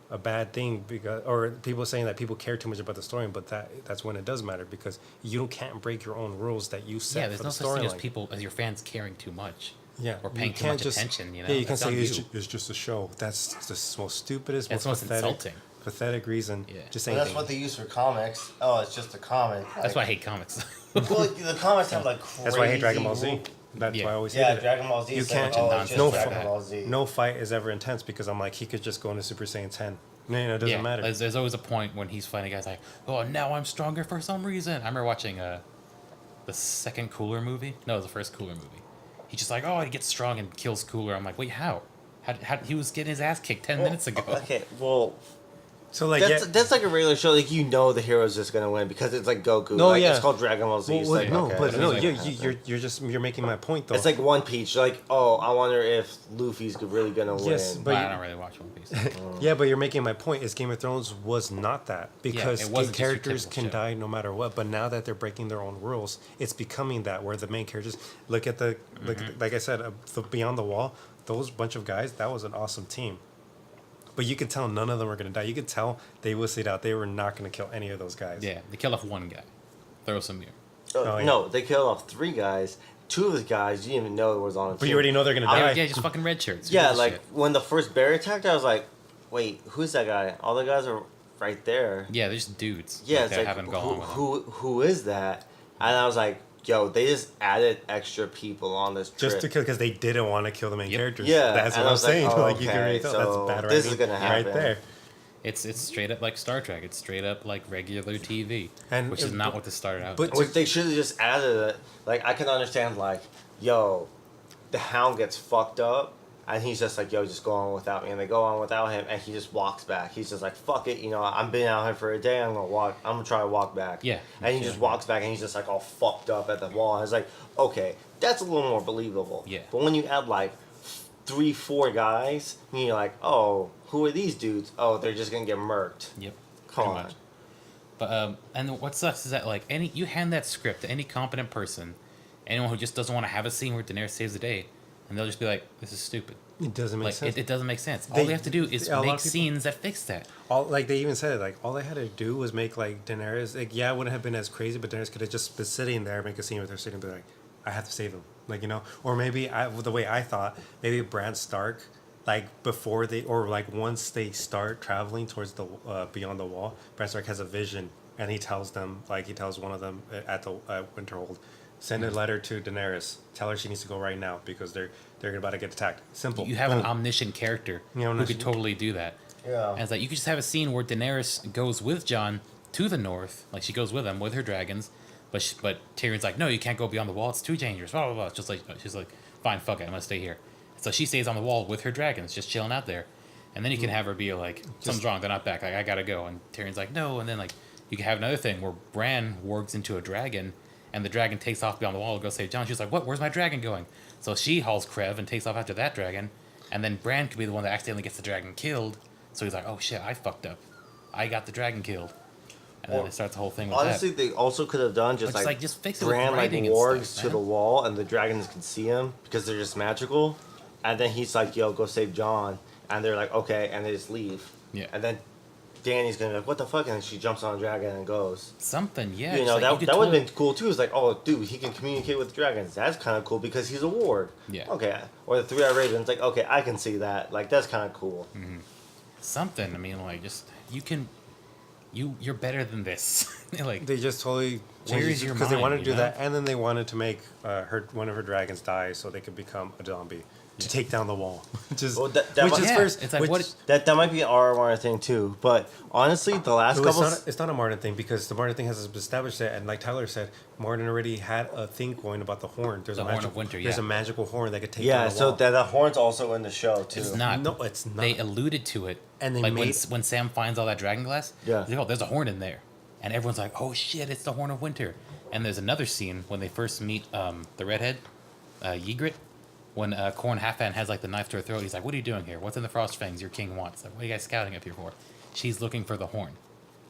a bad thing because, or people are saying that people care too much about the story, but that's when it does matter because you can't break your own rules that you set Yeah, there's for no the such thing as storyline. people, as your fans caring too much. Yeah, Or you paying too can't much just- attention, you know? Yeah, you can That's say on it's, you. it's just a show. That's the most stupidest, That's most most pathetic, insulting. pathetic reason. Yeah. Just Well, saying. that's what they use for comics. Oh, it's just a comic. That's why I hate comics. Well, the comics have like crazy. That's why I hate Dragon Ball Z. rule- That's Yeah. why I always Yeah, hated it. Dragon Ball Z. You is like, can't- oh, nonsense it's just no Dragon fight. Ball Z. No fight is ever intense because I'm like, he could just go into Super Saiyan 10. No, it doesn't yeah, matter. There's always a point when he's fighting guys like, oh, now I'm stronger for some reason. I remember watching the second Cooler movie. No, it was the first Cooler movie. He's just like, oh, he gets strong and kills Cooler. I'm like, wait, how? How he was getting his ass kicked 10 minutes ago. Okay, well, So like That's like a regular show. Like the hero's just gonna win because it's like Goku. No, like, yeah. It's called Dragon Ball Z. Well, It's well, like, no, okay, but that's no, what's gonna happen. you're making my point though. It's like One Piece. You're like, oh, I wonder if Luffy's really gonna win. Yes, but I you- don't really watch One Piece. yeah, but you're making my point. Is Game of Thrones was not that because it wasn't just your characters typical can show. die no matter what. But now that they're breaking their own rules, it's becoming that where the main characters look at the like I said, the Beyond the Wall. Those bunch of guys, that was an awesome team. But you could tell none of them were going to die. You could tell they wussied out. They were not going to kill any of those guys. Yeah, they killed off one guy. Throw some here. Oh, yeah. No, they killed off 3 guys. 2 of the guys you didn't even know was on the team. But you already know they're going to I- die. Yeah, just fucking red shirts. Yeah, Who gives a like shit? when the first bear attacked, I was like, wait, who's that guy? All the guys are right there. Yeah, they're just dudes. Yeah, like, it's they're like having gone with them. who is that? And I was like, yo, they just added extra people on this trip. Just because they didn't want to kill the main Yep. characters. Yeah, That's and what I I'm was like, saying. oh, Like you can okay, really tell so that's bad this is writing gonna right happen. there. It's straight up like Star Trek. It's straight up like regular TV, And which is it- not what this started out. but- as. Which they should have just added it. Like I can understand like, yo, the Hound gets fucked up, and he's just like, yo, just go on without me, and they go on without him, and he just walks back. He's just like, fuck it, I've been out here for a day. I'm gonna try to walk back. Yeah. And he Yeah. just walks back, and he's just like all fucked up at the wall. And it's like, okay, that's a little more believable. Yeah. But when you add like 3-4 guys, and you're like, oh, who are these dudes? Oh, they're just gonna get murked. Yep. Come pretty on. much. But and what sucks is that like you hand that script to any competent person, anyone who just doesn't want to have a scene where Daenerys saves the day, and they'll just be like, "This is stupid." It doesn't make Like sense. it doesn't make sense. All They- they have to do is a lot make of people- scenes that fix that. All like they even said it, like all they had to do was make like Daenerys like yeah, it wouldn't have been as crazy, but Daenerys could have just been sitting there, make a scene with her sitting, and be like, I have to save him, like or maybe the way I thought, maybe Bran Stark, like before they or like once they start traveling towards the Beyond the Wall, Bran Stark has a vision and he tells them he tells one of them at the Winterhold, send a letter to Daenerys, tell her she needs to go right now because they're about to get attacked. Simple. You have an Boom. omniscient character Yeah, who omniscient. could totally do that. Yeah. And it's like you could just have a scene where Daenerys goes with Jon to the north, like she goes with him with her dragons, but Tyrion's like, no, you can't go beyond the wall. It's too dangerous. Blah blah blah. It's just like she's like, fine, fuck it, I'm gonna stay here. So she stays on the wall with her dragons, just chilling out there. And then you can have her be like, something's wrong, they're not back. Like I gotta go. And Tyrion's like, no. And then like you can have another thing where Bran wargs into a dragon, and the dragon takes off beyond the wall to go save Jon. She's like, what? Where's my dragon going? So she hauls Krev and takes off after that dragon, and then Bran could be the one that accidentally gets the dragon killed. So he's like, oh shit, I fucked up. I got the dragon killed. And then Or- it starts the whole thing with Honestly, that. they also could have done But just it's like just fix it with Bran like writing and wargs stuff, to the man. wall, and the dragons can see him because they're just magical. And then he's like, "Yo, go save Jon," and they're like, "Okay," and they just leave. Yeah. And then Danny's gonna be like, "What the fuck?" And she jumps on a dragon and goes. Something, yeah. You just know like, that could that would have totally- been cool too. It's like, oh, dude, he can communicate with dragons. That's kind of cool because he's a ward. Yeah. Okay. Or the 3-eyed ravens. Like, okay, I can see that. Like, that's kind of cool. something. I mean, like, just you can, you're better than this. like, They just totally Where's your because they wanted to mind, do you know? that, and then they wanted to make one of her dragons die so they could become a zombie to take down the wall. Which is Well, that which might- is Yeah, first. it's like, which- what- That might be an R thing too. But honestly, the last Well, couple. it's not a Martin thing because the Martin thing has established it, and like Tyler said, Martin already had a thing going about the horn. There's The a Horn magical, of Winter, There's yeah. a magical horn that could take Yeah, down the so wall. the horn's also in the show too. it's not. No, it's not. They alluded to it. And they like made- when Sam finds all that dragon glass. Yeah. Like, oh, there's a horn in there, and everyone's like, oh shit, it's the Horn of Winter. And there's another scene when they first meet the redhead, Ygritte. When Corn Halfhand has like the knife to her throat, he's like, "What are you doing here? What's in the Frost Fangs your king wants? Like, what are you guys scouting up here for?" She's looking for the horn,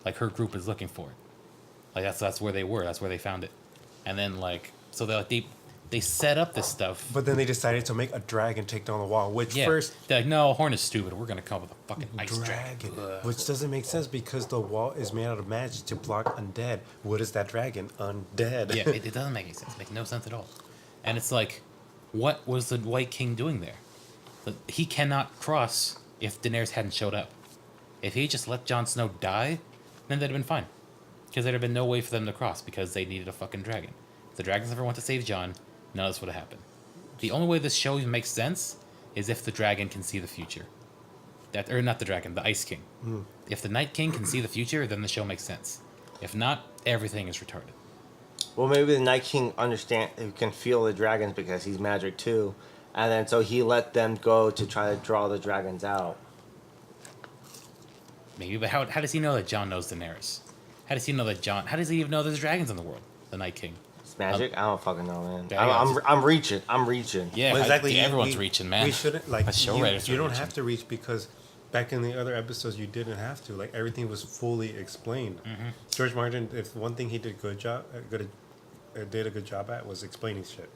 like her group is looking for it. Like that's where they were. That's where they found it. And then like so they set up this stuff. But then they decided to make a dragon take down the wall, which Yeah, first they're like, "No, horn is stupid. We're gonna come with a fucking ice dragon, dragon." which doesn't make sense because the wall is made out of magic to block undead. What is that dragon? Undead. Yeah, it doesn't make any sense. It makes no sense at all. And it's like, what was the White King doing there? He cannot cross if Daenerys hadn't showed up. If he just let Jon Snow die, then they'd have been fine. Because there'd have been no way for them to cross because they needed a fucking dragon. If the dragons ever went to save Jon, none of this would have happened. The only way this show even makes sense is if the dragon can see the future. Or not the dragon, the Ice King. If the Night King can see the future, then the show makes sense. If not, everything is retarded. Well, maybe the Night King can feel the dragons because he's magic too, and then so he let them go to try to draw the dragons out. Maybe, but how does he know that Jon knows Daenerys? How does he know that Jon? How does he even know there's dragons in the world? The Night King. It's magic. I don't fucking know, man. There you go. I'm reaching. I'm reaching. Yeah, Well, exactly. Everyone's reaching, man. We shouldn't like The show writers you are don't reaching. have to reach because back in the other episodes you didn't have to. Like everything was fully explained. Mm-hmm. George Martin, if one thing he did did a good job at was explaining shit.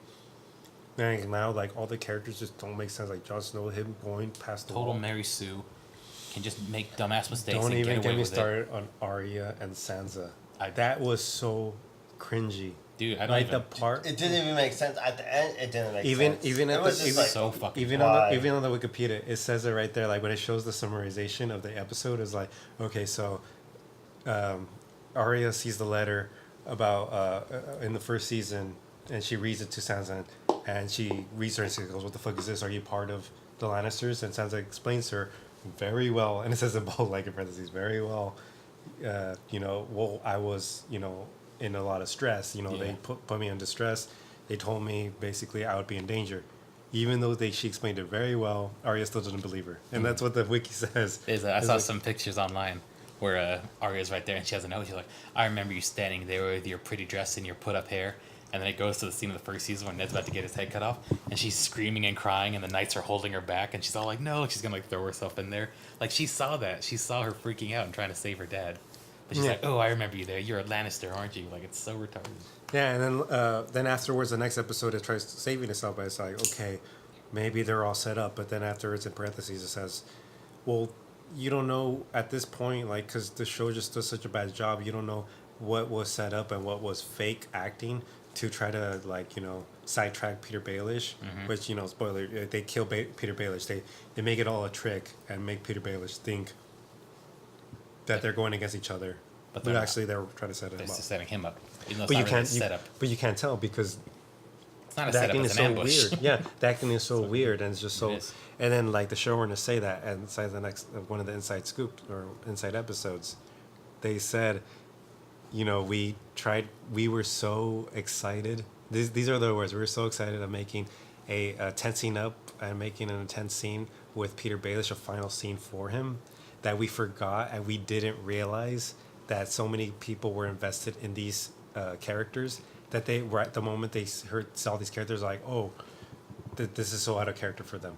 Now like all the characters just don't make sense. Like Jon Snow, him going past the Total wall. Mary Sue can just make dumbass mistakes Don't and even get get away me with it. started on Arya and Sansa. I- That was so cringy. Dude, I don't Like even. the part. It didn't even make sense at the end. It didn't make Even- sense. even it at was the- just even- like, so fucking. Even Why? on the Wikipedia, it says it right there. Like when it shows the summarization of the episode, is like, okay, so Arya sees the letter about in the first season, and she reads it to Sansa, and she reads her and she goes, "What the fuck is this? Are you part of the Lannisters?" And Sansa explains to her very well, and it says in bold, like in parentheses, very well. Well, I was, in a lot of stress. They Yeah. put me under stress. They told me basically I would be in danger. Even though she explained it very well, Arya still didn't believe her. And that's what the wiki says. I It's saw like- some pictures online where Arya's right there and she has a note. She's like, I remember you standing there with your pretty dress and your put up hair. And then it goes to the scene of the first season where Ned's about to get his head cut off. And she's screaming and crying and the knights are holding her back. And she's all like, no, she's going to like throw herself in there. Like she saw that. She saw her freaking out and trying to save her dad. But she's Yeah. like, oh, I remember you there. You're a Lannister, aren't you? Like it's so retarded. Yeah, and then afterwards, the next episode, it tries saving itself, but it's like, okay, maybe they're all set up. But then afterwards, in parentheses, it says, well, you don't know at this point, like, because the show just does such a bad job, you don't know what was set up and what was fake acting to try to, like, sidetrack Peter Baelish, which, spoiler, they kill Peter Baelish. They make it all a trick and make Peter Baelish think that they're going against each other. But But they're not. actually, they're trying to set They're him up. just setting him up. Even though it's But you not really a can't, setup. but you can't tell because It's not a the setup, acting it's is an so ambush. weird. Yeah, the acting is so weird and it's just so. It is. And then like the showrunners say that, and inside the next one of the inside scoop or inside episodes, they said, we were so excited. These are the words. We were so excited of making a tensing up and making an intense scene with Peter Baelish, a final scene for him, that we forgot and we didn't realize that so many people were invested in these characters that they were at the moment they saw these characters like, oh, this is so out of character for them.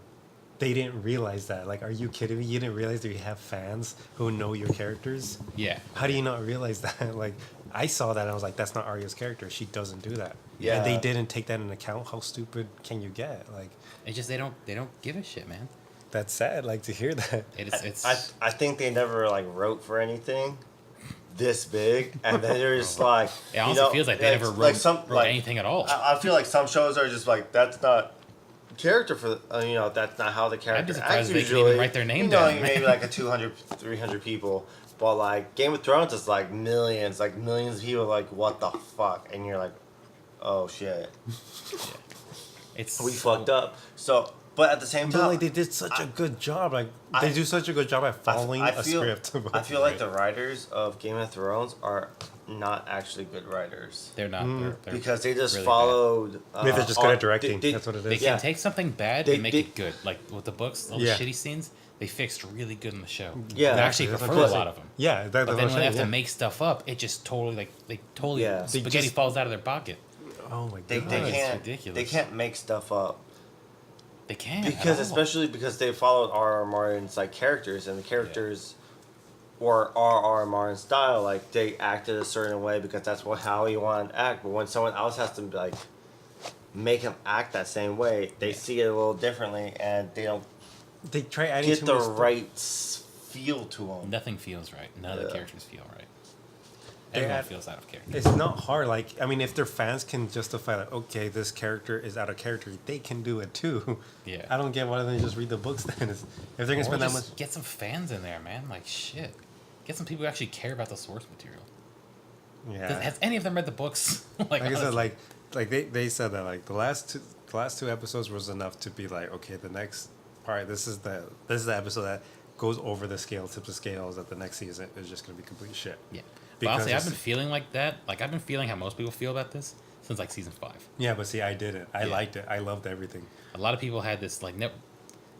They didn't realize that. Like, are you kidding me? You didn't realize that you have fans who know your characters? Yeah. How do you not realize that? Like, I saw that and I was like, that's not Arya's character. She doesn't do that. Yeah. And they didn't take that into account. How stupid can you get? Like, It's just they don't give a shit, man. that's sad. Like to hear that. It's I think they never like wrote for anything this big, and then they're just like. it honestly feels like they it's never like wrote anything at all. I feel like some shows are just like that's not character for that's not how the character surprised acts they can usually. even write their name down. Maybe like a 200, 300 people, but like Game of Thrones is like millions of people. Like what the fuck, and you're like, oh shit, It's we fucked up. So, but at the same But time, like they did such a good job. Like I- they do such a good job at following I a feel, script. I feel like the writers of Game of Thrones are not actually good writers They're not they're because they just really followed. Maybe they're just good all- at directing. they- That's what it They is. can Yeah. take something bad They- and make they- it good. Like with the books, all Yeah. the shitty scenes, they fixed really good in the show. Yeah. I actually That's prefer what I'm a lot saying. of them. Yeah, But then when they have yeah. to make stuff up, it just totally Yeah. They spaghetti just- falls out of their pocket. Oh my god. They it's can't. ridiculous. They can't make stuff up They can because especially because they followed R.R. Martin's like characters and the characters. Or R.R. Martin style, like they acted a certain way because that's how he wanted to act. But when someone else has to like make him act that same way, they see it a little differently, and they don't They try adding get too the much stuff. right feel to them. Nothing feels right. None of the Yeah. characters feel right. They Everyone add- feels out of character. It's not hard. Like, I mean, if their fans can justify, like, okay, this character is out of character, they can do it too. Yeah. I don't get why don't they just read the books then. If they're gonna Or spend that just much, get some fans in there, man. Like shit. Get some people who actually care about the source material. yeah. Has any of them read the books? Like I said, honestly. like they said that like the last two episodes was enough to be like, okay, the next part, this is the episode that goes over the scale, tips the scales. That the next season is just gonna be complete shit. Yeah. But Because honestly, I've it's- been feeling like that. Like I've been feeling how most people feel about this since like season 5. Yeah, but see, I didn't. I Yeah. liked it. I loved everything. A lot of people had this like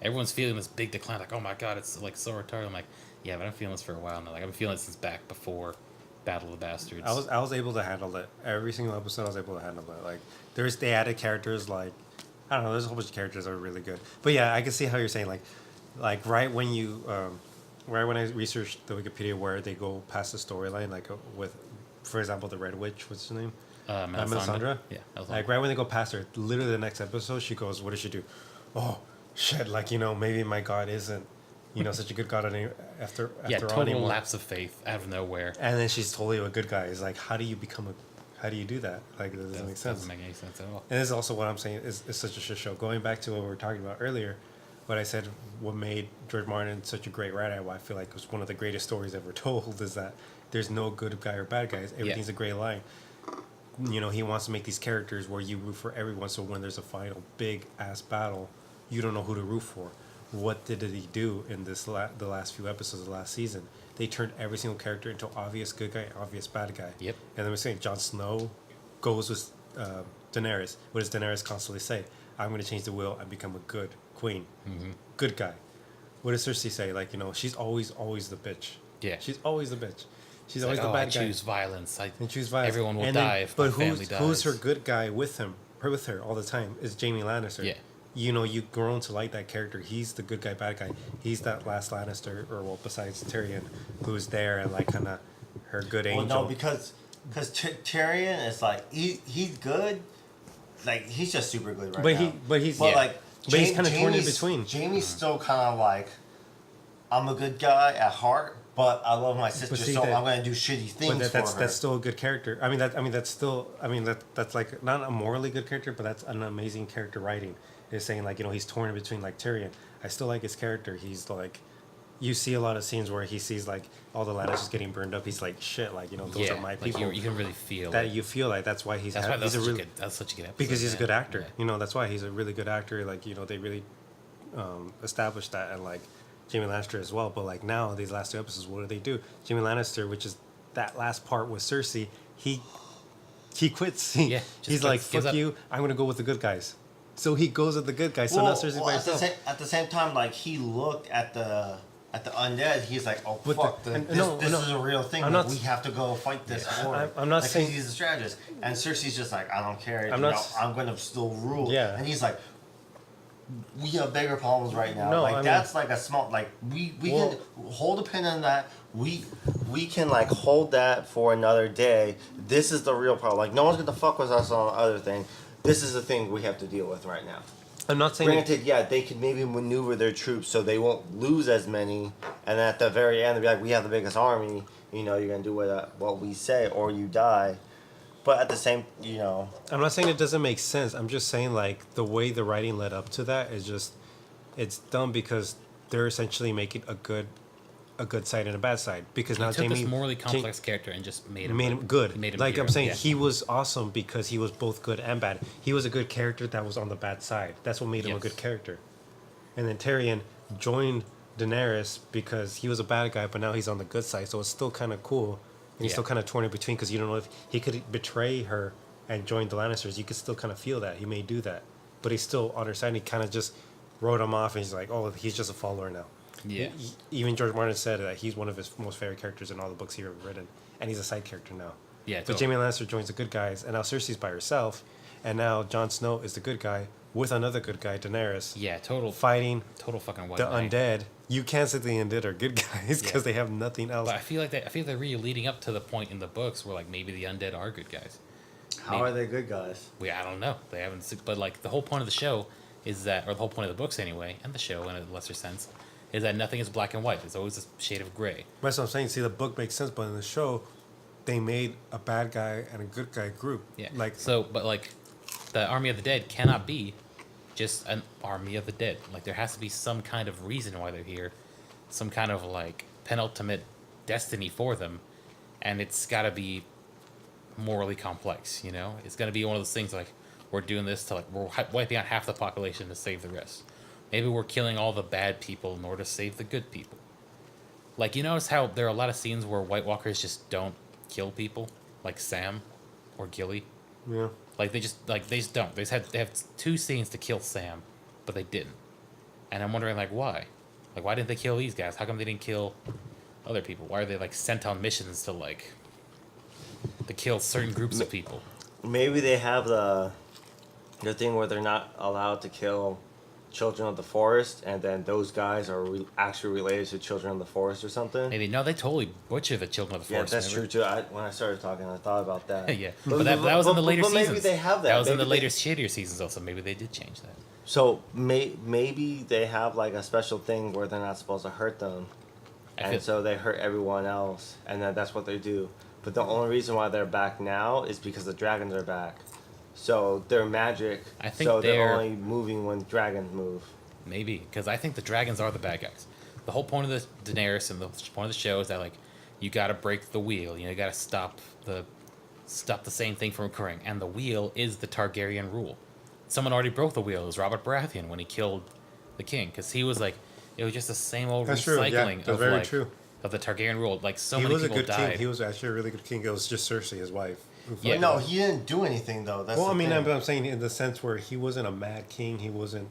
everyone's feeling this big decline. Like, oh my god, it's like so retarded. I'm like, yeah, but I'm feeling this for a while now. Like I've been feeling it since back before Battle of the Bastards. I was able to handle it. Every single episode I was able to handle it. Like they added characters like I don't know, there's a whole bunch of characters that are really good. But yeah, I can see how you're saying like right when you right when I researched the Wikipedia where they go past the storyline like with for example the Red Witch, what's her name? Melisandre. Yeah, Like right when they go past her, literally the next episode she goes, what does she do? Oh shit, like maybe my god isn't such a good god after yeah, all total anymore. lapse of faith out of nowhere. And then she's totally a good guy. It's like, how do you do that? Like, it doesn't make sense. Doesn't make any sense at all. And this is also what I'm saying is such a shit show. Going back to what we were talking about earlier, what I said, what made George Martin such a great writer, what I feel like was one of the greatest stories ever told, is that there's no good guy or bad guys. Everything's a gray line. He wants to make these characters where you root for everyone. So when there's a final big ass battle, you don't know who to root for. What did he do in the last few episodes of the last season? They turned every single character into obvious good guy, obvious bad guy. Yep. And then we're saying Jon Snow goes with Daenerys. What does Daenerys constantly say? I'm going to change the will and become a good queen. Mm-hmm. Good guy. What does Cersei say? Like, she's always the bitch. Yeah. She's always the bitch. She's It's always like, the bad I guy. choose violence. And choose violence. Everyone will and die then, if my but family dies. who's her good guy with her all the time is Jaime Lannister. Yeah. You've grown to like that character. He's the good guy, bad guy. He's that last Lannister, or well, besides Tyrion, who's there and like kind of her good angel. Well, no, because Tyrion is like he's good, like he's just super good right now. But he's kind of torn in Jaime's- between. Jaime's still kind of like, I'm a good guy at heart, but I love my sister, see, so that- I'm gonna do shitty things But that's for her. that's still a good character. That's like not a morally good character, but that's an amazing character writing. It's saying like he's torn in between like Tyrion. I still like his character. He's like, you see a lot of scenes where he sees like all the Lannisters getting burned up. He's like shit, like those are my like people. you can really feel that it. you feel like that's why he's That's why he's a really that's such a good episode. because he's a man. good actor. Yeah. That's why he's a really good actor. Like they really established that, and like Jaime Lannister as well. But like now these last two episodes, what do? Jaime Lannister, which is that last part with Cersei, he quits. Yeah, just He's like, gives fuck up. you, I'm gonna go with the good guys. So he goes with the good guys. So now Cersei's by herself. At the same time, like he looked at the undead, he's like, oh But fuck, and- this no, is a real thing. I'm Like, not- we have to go fight this war. I'm not like, saying- he's a strategist, and Cersei's just like, I don't care. I'm not I'm gonna still rule. Yeah. And he's like, we have bigger problems right now. No, like I mean- that's like a small like we Well- can hold a pin on that. We can like hold that for another day. This is the real problem. Like no one's gonna fuck with us on the other thing. This is the thing we have to deal with right now. I'm not saying Granted, yeah, they could maybe maneuver their troops so they won't lose as many, and at the very end, they'll be like, "We have the biggest army. You're gonna do what we say, or you die." But at the same, I'm not saying it doesn't make sense. I'm just saying like the way the writing led up to that is just it's dumb because they're essentially making a good side and a bad side because He now took this Jaime morally complex character and just made him good. He made him like bigger. I'm saying, Yeah. he was awesome because he was both good and bad. He was a good character that was on the bad side. That's what made him a Yes. good character. And then Tyrion joined Daenerys because he was a bad guy, but now he's on the good side. So it's still kind of cool. And he's Yeah. still kind of torn in between because you don't know if he could betray her and join the Lannisters. You could still kind of feel that he may do that, but he's still on her side. And he kind of just wrote him off, and he's like, "Oh, he's just a follower now." Yeah. Even George Martin said that he's one of his most favorite characters in all the books he's ever written, and he's a side character now. Yeah, But totally. Jaime Lannister joins the good guys, and now Cersei's by herself, and now Jon Snow is the good guy with another good guy, Daenerys, Yeah, total fighting fucking white the knight. undead. You can't say the undead are good guys because Yeah. they have nothing else. But I feel like they're really leading up to the point in the books where like maybe the undead are good guys. how are they good guys? I don't know. They haven't, but like the whole point of the show is that, or the whole point of the books anyway, and the show in a lesser sense, is that nothing is black and white. There's always a shade of gray. That's what I'm saying. See, the book makes sense, but in the show, they made a bad guy and a good guy group. Yeah. Like, So, but like, the army of the dead cannot be just an army of the dead. Like, there has to be some kind of reason why they're here, some kind of like penultimate destiny for them, and it's got to be morally complex. It's gonna be one of those things like we're doing this to like we're wiping out half the population to save the rest. Maybe we're killing all the bad people in order to save the good people. Like, you notice how there are a lot of scenes where White Walkers just don't kill people, like Sam or Gilly. yeah. Like they just don't. They have 2 scenes to kill Sam, but they didn't. And I'm wondering, like, why? Like, why didn't they kill these guys? How come they didn't kill other people? Why are they, like, sent on missions to, like, to kill certain groups of people? Maybe they have the thing where they're not allowed to kill children of the forest, and then those guys are actually related to children of the forest or something. Maybe, no, they totally butcher the children of the Yeah, forest. that's remember? true too. When I started talking, I thought about that. Yeah, but that was in the later but seasons. maybe they have that. That was in Maybe the they- later, shadier seasons also. Maybe they did change that. So maybe they have like a special thing where they're not supposed to hurt them, I and feel- so they hurt everyone else, and then that's what they do. But the only reason why they're back now is because the dragons are back. So they're magic. I think so they're they're- only moving when dragons move. Maybe, because I think the dragons are the bad guys. The whole point of the Daenerys and the point of the show is that, like, you got to break the wheel. You know, you got to stop the same thing from occurring. And the wheel is the Targaryen rule. Someone already broke the wheel. It was Robert Baratheon when he killed the king, because he was like, it was just the same old That's true, yeah, recycling that's of very like true. of the Targaryen rule. Like so He many was a people good died. king. He was actually a really good king. It was just Cersei, his wife. Who Yeah. But no, he didn't do anything though. That's Well, I the mean, thing. I'm saying in the sense where he wasn't a mad king. He wasn't.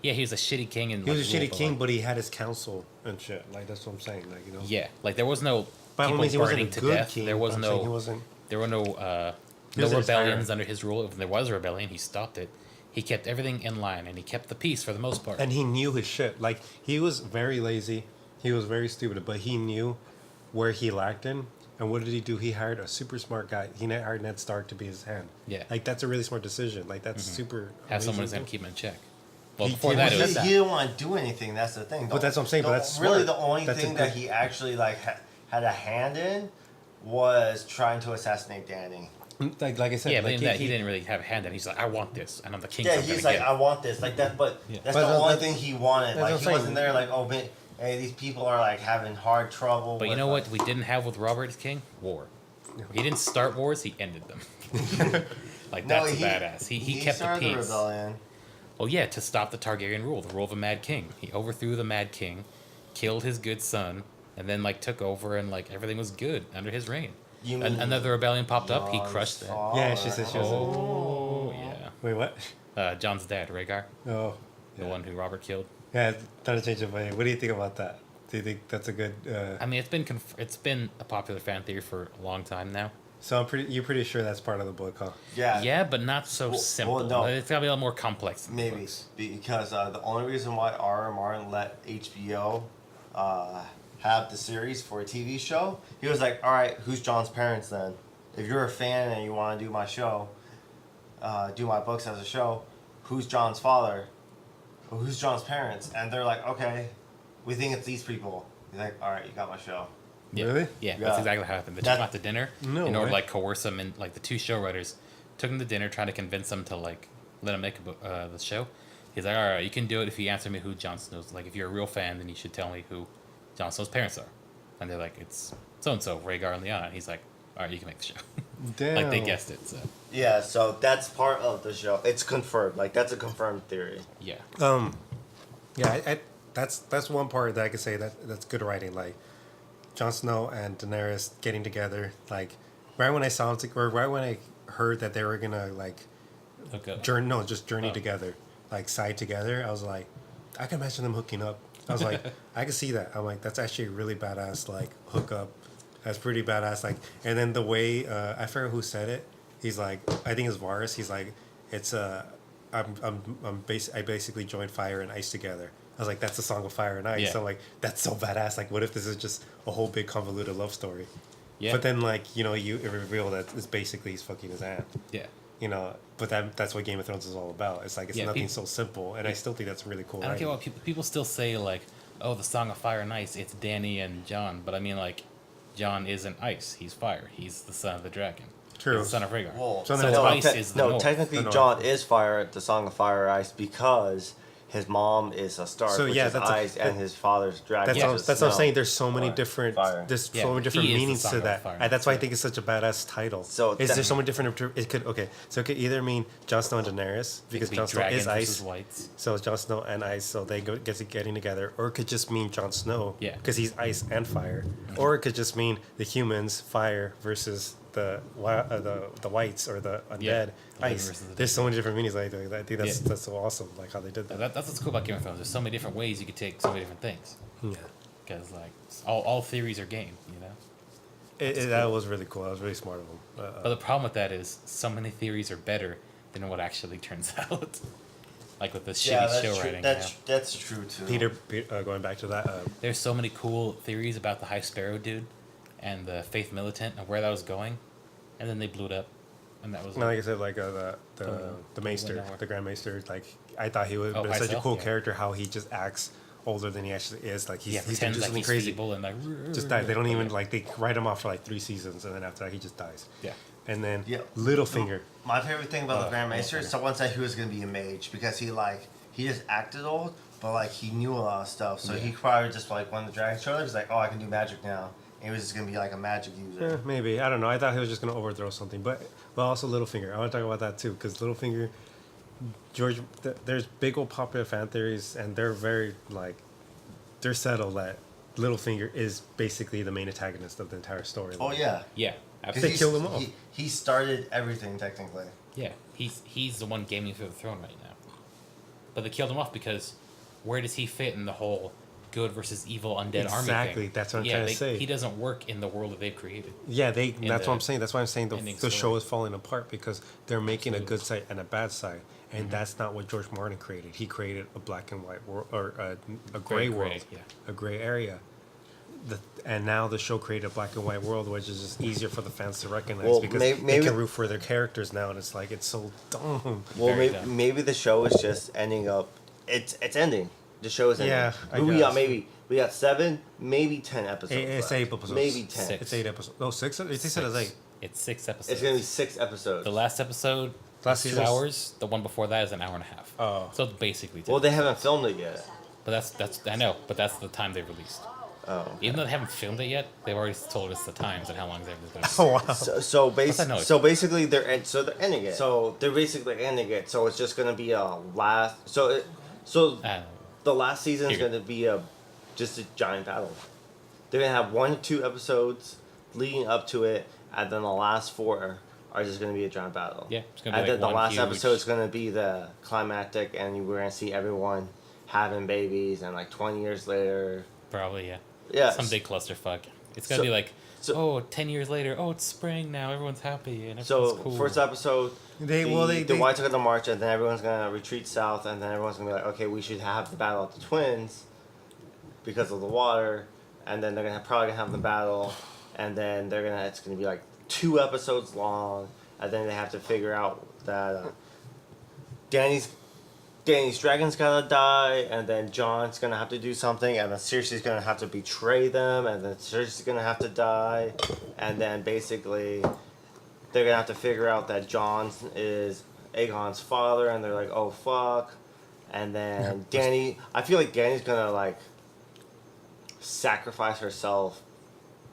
Yeah, he was a shitty king and He was like, a shitty ruled, king, like- but he had his council and shit. Like that's what I'm saying. Like you know. yeah, like there was no By all people means, he wasn't burning a to good death. king. There was but I'm saying no He wasn't. There were no He no was a rebellions tyrant. under his rule. If there was a rebellion, he stopped it. He kept everything in line, and he kept the peace for the most part. And he knew his shit. Like he was very lazy. He was very stupid, but he knew where he lacked in. And what did he do? He hired a super smart guy. He hired Ned Stark to be his hand. Yeah. Like that's a really smart decision. Like that's super. Have someone who's amazing. gonna keep him in check. Well, He before did- that, he it was did that. He didn't want to do anything. That's the thing. But that's what I'm saying, but that's really smart. the only That's a thing that good- he actually like had a hand in was trying to assassinate Danny. Like I said. yeah, but like, in that he didn't really have a hand in. He's like, I want this, and I'm the king. so Yeah, I'm he's gonna like, get I it." want this, like that. But Yeah. that's But the that- only that- thing he wanted. that's Like what he I'm saying. wasn't there, like, oh, man, hey, these people are like having hard trouble. But you with, know like- what we didn't have with Robert as king? War. He didn't start wars; he ended them. Like No, that's badass. He kept the started peace. rebellion. Oh yeah, to stop the Targaryen rule, the rule of a mad king. He overthrew the mad king, killed his good son, and then like took over, and like everything was good under his reign. You mean Another rebellion popped up. He John's crushed that. father? Yeah, she said she was. Oh yeah. Wait, what? John's dad, Rhaegar, Oh. the one who Robert killed. Yeah, not to change of mind. What do you think about that? Do you think that's a good? I mean, it's been a popular fan theory for a long time now. So you're pretty sure that's part of the book, huh? Yeah, Yeah, but not so Well, simple. no. It's gotta be a little more complex. Than the maybe books. because the only reason why R.R. Martin let HBO have the series for a TV show, he was like, all right, who's John's parents then? If you're a fan and you want to do my show, do my books as a show, who's John's father? Or who's John's parents? And they're like, okay, we think it's these people. He's like, all right, you got my show. Yeah. Really? Yeah, Yeah. that's exactly how it happened. They took That- him out to dinner No in order to way. like coerce him, and like the two show writers took him to dinner, trying to convince him to like let him make the show. He's like, all right, you can do it if you answer me who Jon Snow's. Like, if you're a real fan, then you should tell me who Jon Snow's parents are. And they're like, it's so and so, Rhaegar and Lyanna. And he's like, all right, you can make the show. Damn. Like they guessed it. So Yeah, so that's part of the show. It's confirmed. Like, that's a confirmed theory. yeah, Yeah, that's one part that I could say that's good writing. Like, Jon Snow and Daenerys getting together. Like, right when I saw them, or right when I heard that they were gonna like okay. journey Oh. together, like side together. I was like, I can imagine them hooking up. I was like, I can see that. I'm like, that's actually a really badass like hookup. That's pretty badass. Like, and then the way I forget who said it. He's like, I think it's Varys. He's like, it's I basically joined fire and ice together. I was like, that's the song of fire and ice. Yeah. So I'm like, that's so badass. Like, what if this is just a whole big convoluted love story? Yeah. But then like, you know, it reveal that it's basically he's fucking his aunt. Yeah. You know, but that's what Game of Thrones is all about. It's like it's Yeah, nothing people- so simple, and I still think that's really cool. I don't writing. get why people still say like, oh, the Song of Fire and Ice. It's Dany and Jon, but I mean like, Jon isn't ice. He's fire. He's the son of the dragon. True. He's the son of Rhaegar. Well, So so then it's ice is the north. technically, The north. John is fire at the Song of Fire and Ice because his mom is a Stark, So, which yeah, is that's a- ice, and his father's dragon. That's Yeah. all, is that's what I'm snow. saying. There's so many Fire. different Fire. there's Yeah, so many different he is the meanings Song to of that. Fire. That's why I think it's such a badass title. So is there that- so many different? It could So it could either mean Jon Snow and Daenerys It because could be Jon Snow dragons is versus ice. whites. So it's Jon Snow and ice, so they getting together, or it could just mean Jon Snow, Yeah. because he's ice and fire, or it could just mean the humans, fire versus the whites or the undead Yeah, living ice. versus the There's so many different meanings. Like I think Yeah. that's so awesome. Like how they did that. That's what's cool about Game of Thrones. There's so many different ways you could take so many different things. Yeah. Because like all theories are game, you know. That was really cool. That was really smart of them. But the problem with that is so many theories are better than what actually turns out. Like with the shitty show writing. That's true too. Peter, going back to that. There's so many cool theories about the High Sparrow dude and the Faith Militant and where that was going, and then they blew it up, and that was Like I said, like the went Maester, nowhere. the Grand Maester, like I thought he would Oh, been such a Pycelle? cool Yeah. character. How he just acts older than he actually is. Like he's been pretends just like something he's crazy. feeble and like Just died. They don't even like they write him off for like 3 seasons, and then after that he just dies. Yeah. And then Yeah. Littlefinger. My favorite thing about the Grand Maester is Littlefinger. someone said he was gonna be a mage because he just acted old, but like he knew a lot of stuff. So he probably just like when the dragon showed up, he's like, oh, I can do magic now. And he was just gonna be like a magic user. Maybe I don't know. I thought he was just gonna overthrow something, but also Littlefinger. I want to talk about that too because Littlefinger, George. There's big old popular fan theories, and they're very like, they're settled that Littlefinger is basically the main antagonist of the entire story. Oh yeah, Yeah, 'Cause absolutely. They killed him off. He started everything technically. Yeah, he's the one gaming for the throne right now. But they killed him off because where does he fit in the whole good versus evil undead army thing? Exactly, that's what I'm trying to say. He doesn't work in the world that they've created. Yeah, that's the what I'm saying. That's why I'm saying ending the show story. is falling apart because they're making a Absolutely. good side and a bad side, and that's not what George Martin created. He created a black and white world or a gray Very gray, world, yeah. a gray area. And now the show created a black and white world, which is just easier for the fans to recognize Well, because may- they maybe- can root for their characters now, and it's like it's so dumb. Well, Very maybe, dumb. maybe the show is just ending up. It's ending. The show is ending. Yeah, I we got guess. we got 7, maybe 10 episodes. It's left. 8 episodes. Maybe 10. Six. It's 8 episodes. No, 6. They said it's 8. It's 6 episodes. It's gonna be 6 episodes. The last episode, Last 2 season's- hours. The one before that is an hour and a half. Oh. So it's basically 10. Well, they haven't filmed it yet. But that's I know, but that's the time they released. Oh. Even though they haven't filmed it yet, they've already told us the times and how long they're going to. Oh wow. So that noise? basically they're ending it. So they're basically ending it. So it's just gonna be a last. So the last season is Here. gonna be just a giant battle. They're gonna have 1 or 2 episodes leading up to it, and then the last 4 are just gonna be a giant battle. Yeah, it's gonna be And like then the one last huge- episode is gonna be the climactic, and we're gonna see everyone having babies, and like 20 years later. Probably, yeah. Yeah. Some big clusterfuck. It's going So- to be like, so- 10 years later, it's spring now, everyone's happy and So everyone's cool. first episode, They- the, well, they- the they- Whites are gonna march, and then everyone's gonna retreat south, and then everyone's gonna be like, okay, we should have the battle at the Twins because of the water, and then they're probably gonna have the battle, and then it's gonna be like 2 episodes long, and then they have to figure out that Danny's dragon's gonna die, and then John's gonna have to do something, and then Cersei's gonna have to betray them, and then Cersei's gonna have to die, and then basically they're gonna have to figure out that John is Aegon's father, and they're like, oh fuck, and then I feel like Danny's gonna like sacrifice herself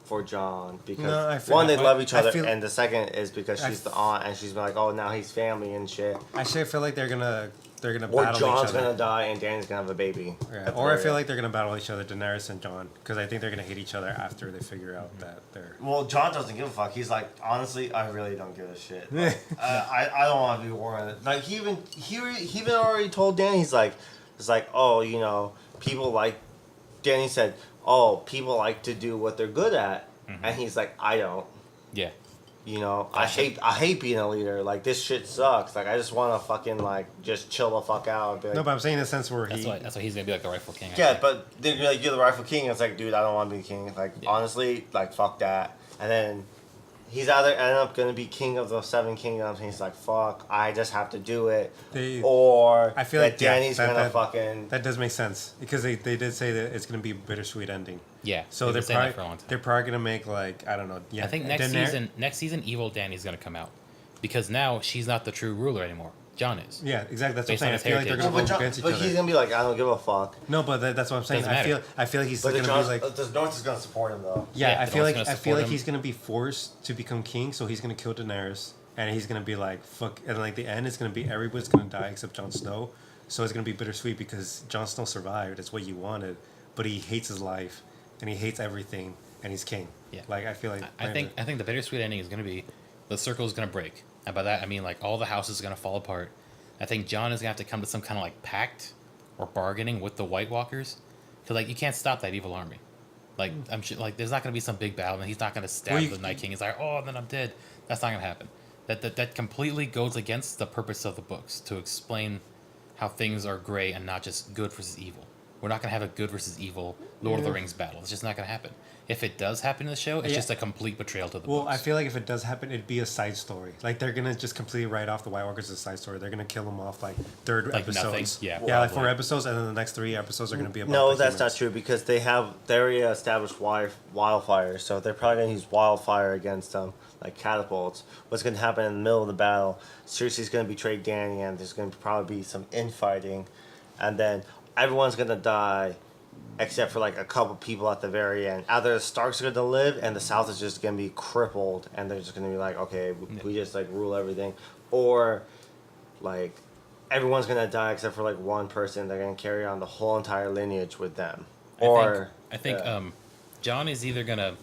for John because No, I feel- one, they I- love each I other, feel- and the second is because I she's the aunt, and she's been like, oh, now he's family and shit. Actually, I feel like they're gonna Or battle John's each other. gonna die and Danny's gonna have a baby. Yeah. At the Or I very feel end. like they're gonna battle each other, Daenerys and Jon, because I think they're gonna hate each other after they figure out that they're. Well, John doesn't give a fuck. He's like, honestly, I really don't give a shit. Like, I don't want to be warring. Like he even already told Danny, it's like, oh, you know, people like. Danny said, oh, people like to do what they're good at, and he's like, I don't. Yeah. You know, I hate being a leader. Like this shit sucks. Like I just want to fucking like just chill the fuck out. And be like, No, but I'm saying in the sense where That's why he's going to be like the rightful king. I yeah, think. but they're like, you're the rightful king. It's like, dude, I don't want to be king. Like, Yeah. honestly, like, fuck that. And then he's either end up gonna be king of the 7 kingdoms, and he's like, fuck, I just have to do it. Or I feel that like, yeah, Danny's gonna fucking. That does make sense because they did say that it's gonna be a bittersweet ending. Yeah. So they've they're been saying that probably for a long time. they're probably gonna make like I don't know. Yeah, I think next season, Evil Danny's going to come out. Because now she's not the true ruler anymore. John is. Yeah, exactly. That's Based what on I'm saying. I his feel like they're heritage. gonna But, go against each but other. he's gonna be like, I don't give a fuck. No, but that's what I'm saying. Doesn't matter. I feel like he's But the, gonna be like. the North is gonna support him though. Yeah, Yeah, I the feel North's like gonna I feel like support he's gonna be forced to become king, so he's gonna kill Daenerys, and he's gonna be like fuck, and like the end is gonna be everybody's gonna die except Jon Snow, so it's gonna be bittersweet because Jon Snow survived. It's what you wanted, but he hates his life, and he hates everything, and he's king. Yeah. Like I feel like I think the bittersweet ending is going to be the circle is going to break, and by that I mean like all the houses are going to fall apart. I think John is going to have to come to some kind of like pact or bargaining with the White Walkers, because like you can't stop that evil army. Like I'm sure, like there's not going to be some big battle, and he's not going to stab Well, you- the Night King. He's like, oh, then I'm dead. That's not going to happen. That completely goes against the purpose of the books to explain how things are gray and not just good versus evil. We're not going to have a good versus evil Lord of the Rings battle. It's just not going to happen. If it does happen in the show, it's Yeah. just a complete betrayal to the Well, books. I feel like if it does happen, it'd be a side story. Like they're gonna just completely write off the White Walkers as a side story. They're gonna kill them off like third Like nothing? episodes. Yeah, yeah, like probably. 4 episodes, and then the next 3 episodes are gonna be about. No, the that's not humans. true because they already established wildfire, so they're probably gonna use wildfire against them, like catapults. What's gonna happen in the middle of the battle? Cersei's gonna betray Dany, and there's gonna probably be some infighting, and then everyone's gonna die, except for like a couple people at the very end. Either the Starks are gonna live, and the South is just gonna be crippled, and they're just gonna be like, okay, we just like rule everything, or like everyone's gonna die except for like one person. They're gonna carry on the whole entire lineage with them. I think John is either gonna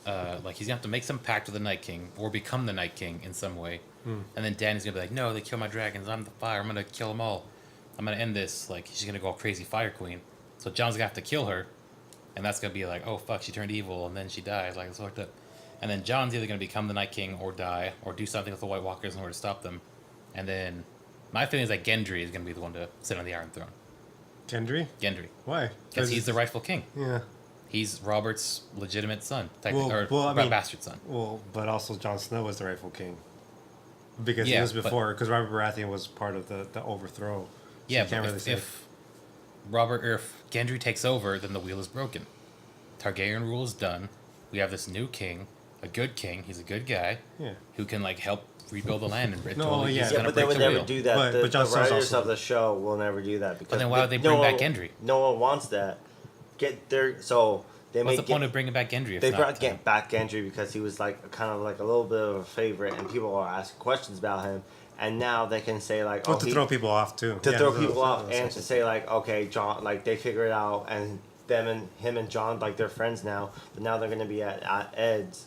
like he's gonna have to make some pact with the Night King or become the Night King in some way, and then Danny's gonna be like, no, they kill my dragons. I'm the fire. I'm gonna kill them all. I'm gonna end this. Like she's gonna go all crazy Fire Queen. So John's gonna have to kill her, and that's gonna be like, oh fuck, she turned evil and then she dies. Like it's fucked up. And then John's either gonna become the Night King or die or do something with the White Walkers in order to stop them. And then my feeling is that Gendry is gonna be the one to sit on the Iron Throne. Gendry? Gendry, Why? because he's the rightful king. Yeah. He's Robert's legitimate son, bastard son. Well, but also Jon Snow was the rightful king. Because he Yeah, was but- before, because Robert Baratheon was part of the overthrow. So Yeah, you can't but really say. if Gendry takes over, then the wheel is broken. Targaryen rule is done. We have this new king, a good king. He's a good guy Yeah. who can like help rebuild the land and No, yeah. he's yeah, gonna but they break would the never wheel. do that. But the Jon Snow's writers also- of the show will never do that because then why would they no bring one- back Gendry? No one wants that. Get there, so they What's make the point of bringing back Gendry? If they not brought to- back Gendry because he was like kind of like a little bit of a favorite, and people are asking questions about him. And now they can say like, Well, to throw people off too. to Yeah, throw to people off, that's and to say like, okay, John, like they figure it out, and him and John, like they're friends now. But now they're gonna be at Ed's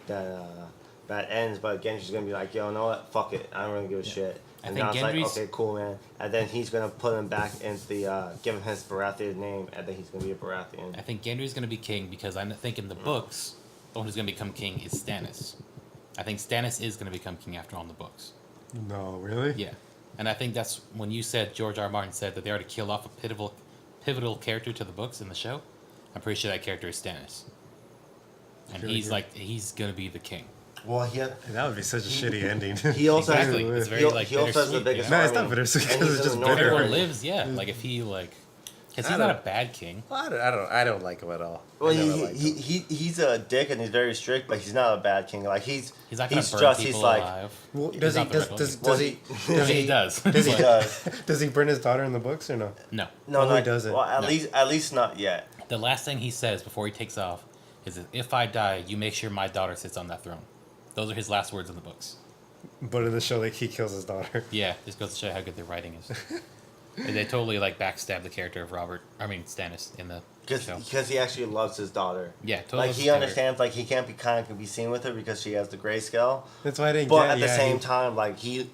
that ends. But Gendry's gonna be like, yo, know what? Fuck it, I don't really give a shit. I And think now it's like, Gendry's- okay, cool, man. And then he's gonna put him back into the give him his Baratheon name, and then he's gonna be a Baratheon. I think Gendry's going to be king because I think in the books, the one who's going to become king is Stannis. I think Stannis is going to become king after all in the books. No, really? Yeah, and I think that's when you said George R. R. Martin said that they already killed off a pivotal character to the books in the show. I'm pretty sure that character is Stannis, and Really he's good. like he's gonna be the king. Well, he That would be such a shitty ending. he also Exactly. has, It's very he, like he also has the bittersweet, biggest. you know? No, it's not army, bittersweet, and because he's it's in just the northern bitter. Everyone army. lives, yeah. Like if he like, because I he's not a don't- bad king. Well, I don't like him at all. Well, I never liked him. he's a dick and he's very strict, but he's not a bad king. Like he's He's not gonna burn just people he's like alive. Well, He's does he not the does rebel does, king. does he does he he does. does he he does. does he burn his daughter in the books or no? No. No, Oh, he not, doesn't. Well, at No. least not yet. The last thing he says before he takes off is that if I die, you make sure my daughter sits on that throne. Those are his last words in the books. But in the show, like he kills his daughter. Yeah, this goes to show you how good their writing is. And they totally like backstab the character of Stannis in the show. Because he actually loves his daughter. Yeah, totally. Like loves he his daughter. understands, like he can't be kind of be seen with her because she has the grayscale. That's why I didn't But get. at the yeah, same he, time, like he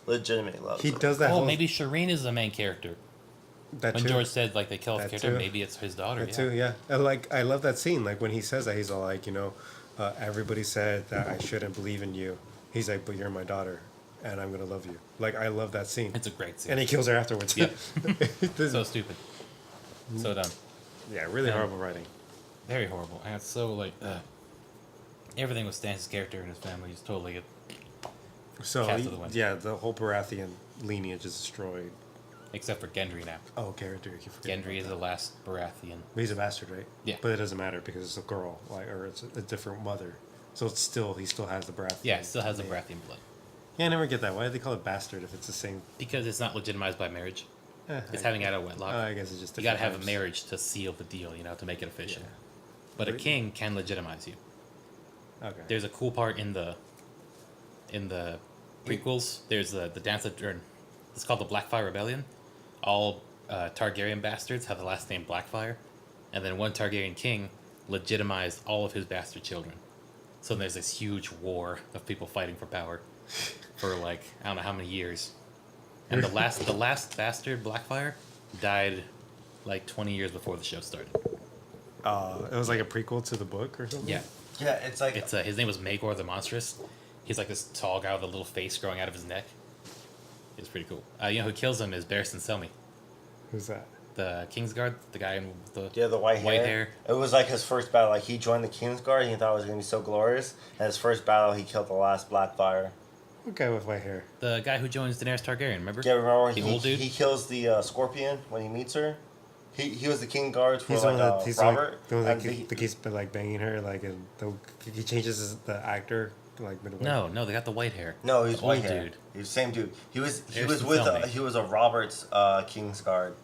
legitimately loves he her. does that. Oh, whole, maybe Shireen is the main character. that When too. George said like they kill off the That character, too. maybe it's his daughter. That too, yeah. And like I love that scene. Like when he says that, he's all like, everybody said that I shouldn't believe in you. He's like, but you're my daughter, and I'm gonna love you. Like I love that scene. It's a great scene. And he kills her afterwards. Yeah. This- So stupid. So dumb. yeah, really Yeah. horrible writing. Very horrible. And it's so like everything with Stannis' character and his family is totally So Cast of the Wind. yeah, the whole Baratheon lineage is destroyed. except for Gendry now. Oh, character. I keep forgetting Gendry is about the last Baratheon. that. He's a bastard, right? Yeah. But it doesn't matter because it's a girl, like, or it's a different mother. So it's still he still has the Baratheon. Yeah, it still has the name. Baratheon blood. Yeah, I never get that. Why do they call it bastard if it's the same? Because it's not legitimized by marriage. It's I, having out of wedlock. I guess it's just You gotta different have a types. marriage to seal the deal, to make it official. Yeah. But a But- king can legitimize you. Okay. There's a cool part in the prequels. There's the dance of it's called the Blackfire Rebellion. All Targaryen bastards have the last name Blackfire, and then one Targaryen king legitimized all of his bastard children. So there's this huge war of people fighting for power for like I don't know how many years. And the last bastard, Blackfire, died like 20 years before the show started. It was like a prequel to the book or something. Yeah. Yeah, it's like It's his name was Magor the Monstrous. He's like this tall guy with a little face growing out of his neck. It's pretty cool. You know who kills him is Barristan Selmy, Who's that? the Kingsguard, the guy with the yeah, the white white hair. It was like his first battle. Like he joined the Kingsguard and he thought it was gonna be so glorious. And his first battle, he killed the last Blackfire. What guy with white hair? The guy who joins Daenerys Targaryen. Remember? Yeah, remember The old dude? he kills the Scorpion when he meets her. He was the King Guard for He's the like one that he's Robert. like the one that and keeps like banging her like, and he changes the actor to like midway. No, they got the white hair. no, he's the white old hair. dude. He was the same dude. He was Harrison with Selmy. he was a Robert's Kingsguard.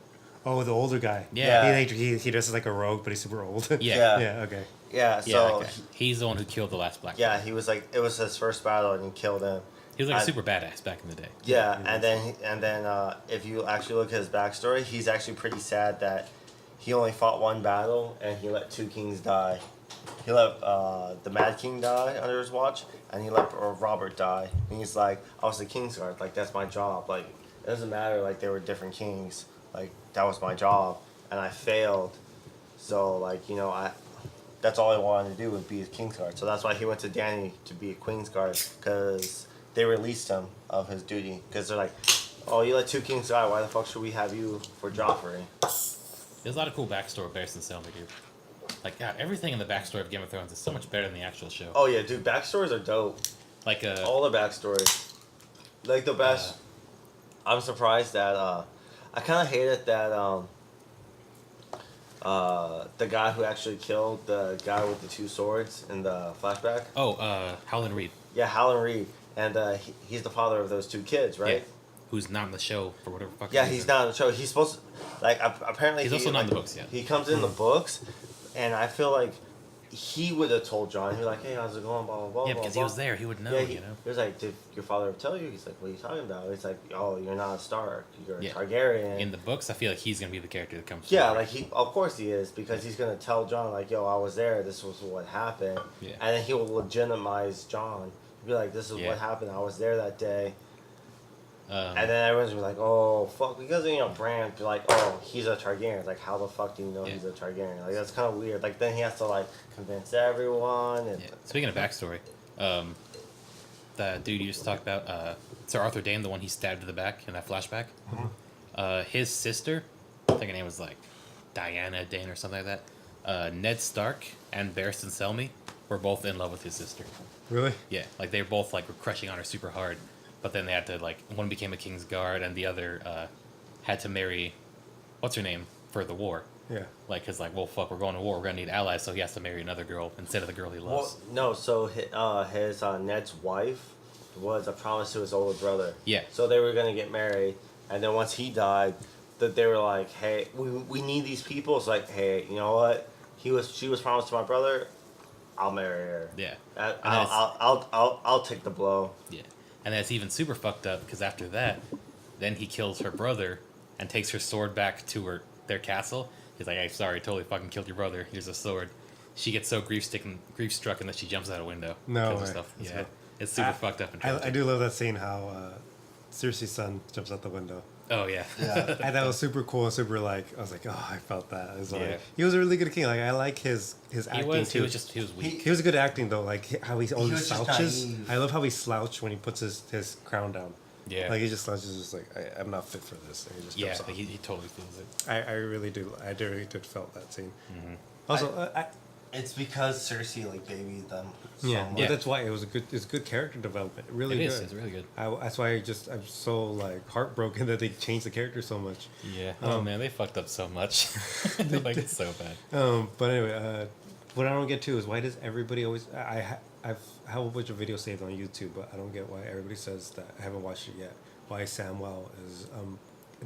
Oh, the older guy. Yeah. He dresses like a rogue, but he's super old. Yeah. Yeah. Okay. Yeah, Yeah, so that guy. He's the one who killed the last Black. yeah, he was like it was his first battle and he killed him. He was like a I- super badass back in the day. Yeah, Yeah, and then if you actually look at his backstory, he's actually pretty sad that he only fought one battle and he let two kings die. He let the Mad King die under his watch, and he let Robert die. And he's like, I was the Kingsguard, like that's my job. Like it doesn't matter, like they were different kings. Like that was my job, and I failed. So like that's all I wanted to do was be a Kingsguard. So that's why he went to Dany to be a Queensguard, because they released him of his duty. Because they're like, oh, you let two kings die. Why the fuck should we have you for Joffrey? There's a lot of cool backstory of Barristan Selmy, dude. Like, God, everything in the backstory of Game of Thrones is so much better than the actual show. Oh yeah, dude, backstories are dope. Like, All the backstories, like the best. I'm surprised that I kind of hated that the guy who actually killed the guy with the two swords in the flashback. Howland Reed. Yeah, Howland Reed, and he's the father of those two kids, right? Yeah. Who's not in the show for whatever fucking Yeah, reason. he's not on the show. He's supposed to, like, apparently He's also not in the books yet. He comes in the books, and I feel like he would have told John. He'd be like, "Hey, how's it going?" Blah blah blah. Yeah, blah, because blah. he was there. He would know, Yeah, you know? He was like, "Did your father ever tell you?" He's like, "What are you talking about?" It's like, "Oh, you're not a Stark. You're a Yeah. Targaryen." In the books, I feel like he's going to be the character that comes Yeah, forward. like of course he is, because he's gonna tell John like, "Yo, I was there. This was what happened," Yeah. and then he will legitimize John. He'll be like, "This is Yeah. what happened. I was there that day." Um, And then everyone's gonna be like, "Oh fuck," because Bran be like, "Oh, he's a Targaryen." It's like, how the fuck do you know Yeah. he's a Targaryen? Like that's kind of weird. Like then he has to like convince everyone. And yeah. Speaking of backstory, the dude you just talked about, Sir Arthur Dayne, the one he stabbed to the back in that flashback, his sister, I think her name was like Diana Dane or something like that. Ned Stark and Barristan Selmy were both in love with his sister. Really? Yeah, like they were both like were crushing on her super hard, but then they had to like one became a king's guard and the other had to marry, what's her name, for the war. Yeah. Like, cause like, well, fuck, we're going to war, we're gonna need allies, so he has to marry another girl instead of the girl he well, loves. no, so his Ned's wife was a promise to his older brother. Yeah. So they were gonna get married, and then once he died, that they were like, "Hey, we need these people." It's like, "Hey, you know what? She was promised to my brother. I'll marry her. Yeah. I, And then it's- I'll take the blow." Yeah, and then it's even super fucked up because after that, then he kills her brother and takes her sword back to their castle. He's like, "Hey, sorry, totally fucking killed your brother. Here's a sword." She gets so grief strucken that she jumps out a window. No because of way. stuff. That's Yeah, cool. it's super fucked up and I tragic. do love that scene how Cersei's son jumps out the window. Oh yeah. Yeah. And that was super cool and super like I was like, oh, I felt that. It was like, Yeah. he was a really good king. Like I like his he acting was. too. He was weak. He was good acting though. Like how he always was just slouches. naive. I love how he slouched when he puts his crown down. Yeah. Like he just slouches, just like I'm not fit for this. And he just Yeah, jumps off. like, he totally feels it. I really do. I really did felt that scene. Mm-hmm. Also, It's because Cersei like babied them. So yeah, much. but that's why it was it's good character development. Really It good. is. It's really good. That's why I'm so like heartbroken that they changed the character so much. Yeah. Oh man, they fucked up so much. Like it's so bad. But anyway, what I don't get to is why does everybody always? I've have a bunch of videos saved on YouTube, but I don't get why everybody says that. I haven't watched it yet. Why Samwell is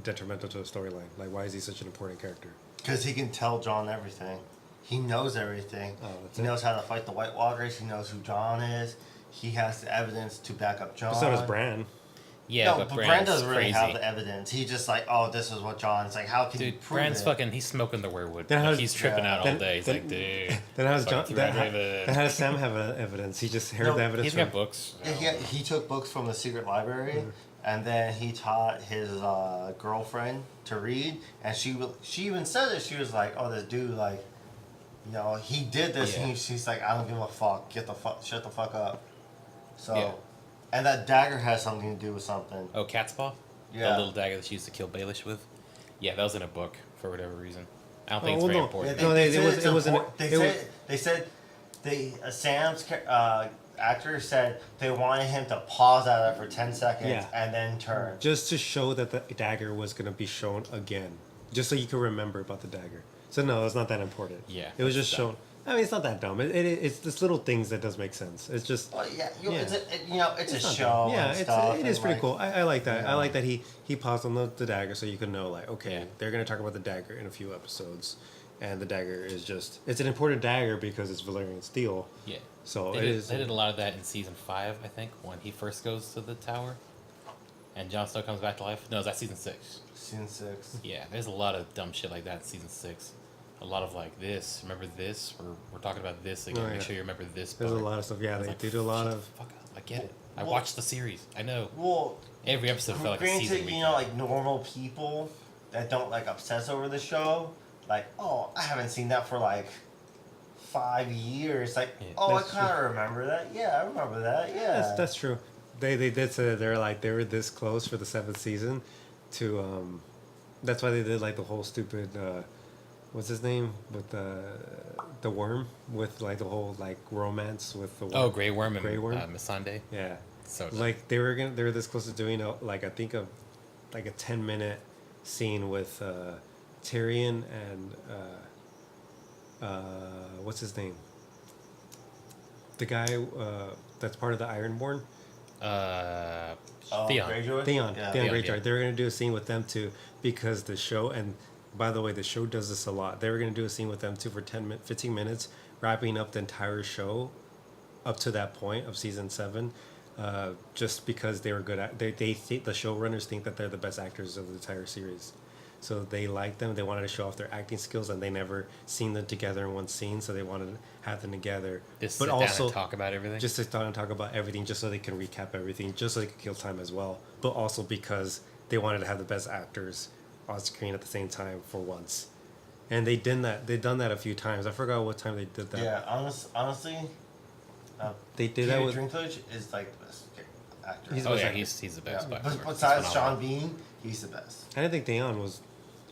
detrimental to the storyline? Like, why is he such an important character? Because he can tell John everything. He knows everything. Oh, that's He it. knows how to fight the White Walkers. He knows who John is. He has the evidence to back up John. So does Bran. Yeah, no, but but Bran's Bran doesn't really crazy. have the evidence. He's just like, oh, this is what John. It's like, how can you Dude, prove Bran's it? fucking. He's smoking the weirwood. Then Like, how's- he's tripping yeah. out all Then- day. He's then- like, dude. Then how does fucking John? Red Then Raven. how does Sam have evidence? He just heard No, the evidence. He's from, got books. Yeah, he took books from the secret library, Mm-hmm. and then he taught his girlfriend to read, and she even said it. She was like, "Oh, this dude, like, you know, he did this," Yeah. and she's like, "I don't give a fuck. Shut the fuck up." So, Yeah. and that dagger has something to do with something. Oh, Cat's Paw? Yeah. The little dagger that she used to kill Baelish with? Yeah, that was in a book for whatever reason. I don't Oh, think it's well, very no. important. No, said was- it's it wasn't- important. it They said Sam's actor said they wanted him to pause at it for 10 seconds Yeah. and then turn. just to show that the dagger was going to be shown again, just so you can remember about the dagger. So no, it's not that important. Yeah, it was that's just dumb. shown. I mean, it's not that dumb. It's just little things that does make sense. It's just Well, yeah, Yeah. it's a not show. dumb. Yeah, and it's stuff, it and, is pretty like, cool. I like that. yeah. I like that he paused on the dagger so you can know like okay Yeah. they're going to talk about the dagger in a few episodes, and the dagger is just it's an important dagger because it's Valyrian steel. Yeah. So They it did, is. they did a lot of that in season 5, I think, when he first goes to the tower. And Jon Snow comes back to life. No, is that season 6? Season 6. Yeah, there's a lot of dumb shit like that in season 6. A lot of like this. Remember this? We're talking about this again. Oh, Make yeah. sure you remember this. There's a part. lot of stuff. Yeah, I was they like, did a lot shut of. the fuck up. I get it. I Well- watched the series. I know. Well, Every episode felt like a season. granted, you know, like normal people that don't like obsess over the show, like, oh, I haven't seen that for like 5 years. Like, Yeah, oh, I that's kind of remember that. Yeah, I remember that. Yeah. That's true. They did say that they were this close for the 7th season, to that's why they did like the whole stupid what's his name with the worm with like the whole like romance with the worm. Oh, Grey Worm and Grey Worm? Missandei. Yeah. So Like they were this close to doing like I think like a 10-minute scene with Tyrion and what's his name? The guy that's part of the Ironborn. Oh, Theon. Greyjoy? Theon Yeah. Greyjoy. yeah. They were gonna do a scene with them too because the show, and by the way, the show does this a lot. They were gonna do a scene with them too for 15 minutes, wrapping up the entire show up to that point of season 7. Just because they were good at they think the showrunners think that they're the best actors of the entire series, so they liked them. They wanted to show off their acting skills, and they never seen them together in one scene, so they wanted to have them together. Just but sit also down and talk about everything. just sit down and talk about everything, just so they can recap everything, just so they can kill time as well. But also because they wanted to have the best actors on screen at the same time for once, and they did that. They've done that a few times. I forgot what time they did that. Yeah, honestly, They did that Peter with. Dinklage is like the best actor. He's oh best yeah, actor. he's the yeah. best. by far. He's Besides phenomenal. Sean Bean, he's the best. I didn't think Theon was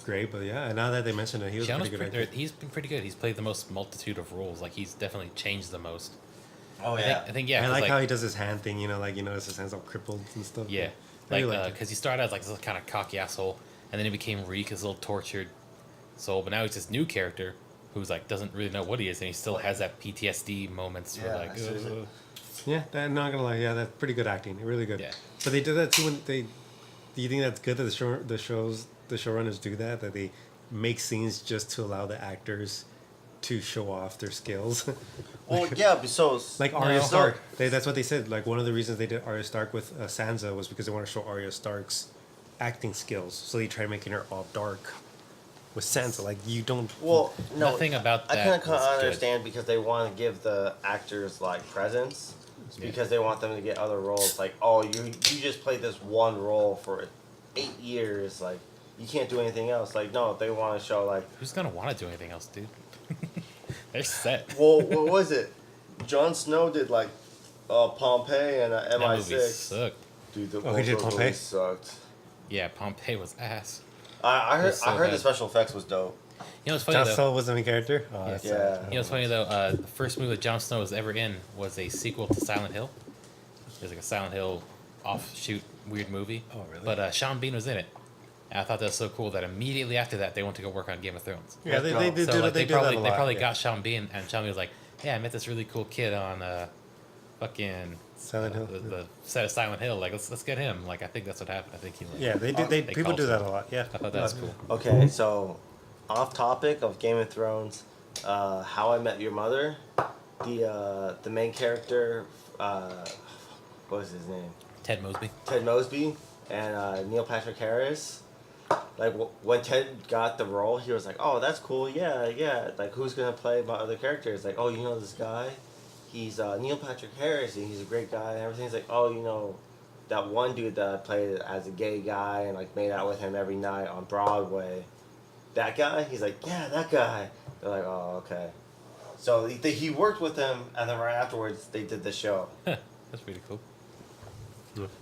great, but yeah. And now that they mentioned it, he was a Sean pretty good actor. he's been pretty good. He's played the most multitude of roles. Like he's definitely changed the most. Oh I yeah. think yeah. I 'cause, like how he does his hand thing. You know, like his hands all crippled and stuff. Yeah, I like really liked it. because he started as like this kind of cocky asshole, and then he became Reek, his little tortured soul. But now he's this new character who's like doesn't really know what he is, and he still has that PTSD moments where Yeah, like, seriously. "Ugh." Yeah, I'm not gonna lie. Yeah, that's pretty good acting. Really good. Yeah. But they did that too when they. Do you think that's good that the showrunners do that? That they make scenes just to allow the actors to show off their skills. Well, yeah, but so Like Arya so- Stark. That's what they said. Like one of the reasons they did Arya Stark with Sansa was because they want to show Arya Stark's acting skills. So they tried making her all dark. With Sansa, like you don't. Well, no, Nothing about I that kind of was good. understand because they want to give the actors like presence, because they want them to get other roles. Like, oh, you just played this one role for 8 years, like you can't do anything else. Like, no, they want to show like, Who's gonna want to do anything else, dude? They're set. well, what was it? Jon Snow did like Pompeii and That movie MI6. sucked. Dude, the Oh, he did those Pompeii? movies sucked. Yeah, Pompeii was ass. I It heard was so I heard the bad. special effects was dope. You know what's funny Jon though? Snow was the main character. Oh, Yeah. that's Yeah. sad. You know what's funny though? The first movie that Jon Snow was ever in was a sequel to Silent Hill. There's like a Silent Hill offshoot weird movie. Oh, really? But Sean Bean was in it. And I thought that was so cool that immediately after that they went to go work on Game of Thrones. Yeah, they So, do So like, they they do that probably a they lot, probably yeah. got Sean Bean, and Sean Bean was like, "Hey, I met this really cool kid on fucking Silent Hill. the set of Silent Hill. Like let's get him." Like I think that's what happened. I think he. Like, Yeah, they do. They They people call do that some- a lot. Yeah. I thought that was cool. Okay, so off topic of Game of Thrones, How I Met Your Mother, the main character, what was his name? Ted Mosby. Ted Mosby and Neil Patrick Harris. Like when Ted got the role, he was like, "Oh, that's cool. Yeah, yeah. Like, who's gonna play my other characters? Like, oh, you know this guy? He's Neil Patrick Harris, and he's a great guy and everything." He's like, "Oh, you know, that one dude that I played as a gay guy and like made out with him every night on Broadway. That guy?" He's like, "Yeah, that guy." They're like, "Oh, okay." So he worked with him, and then right afterwards they did the show. That's pretty cool.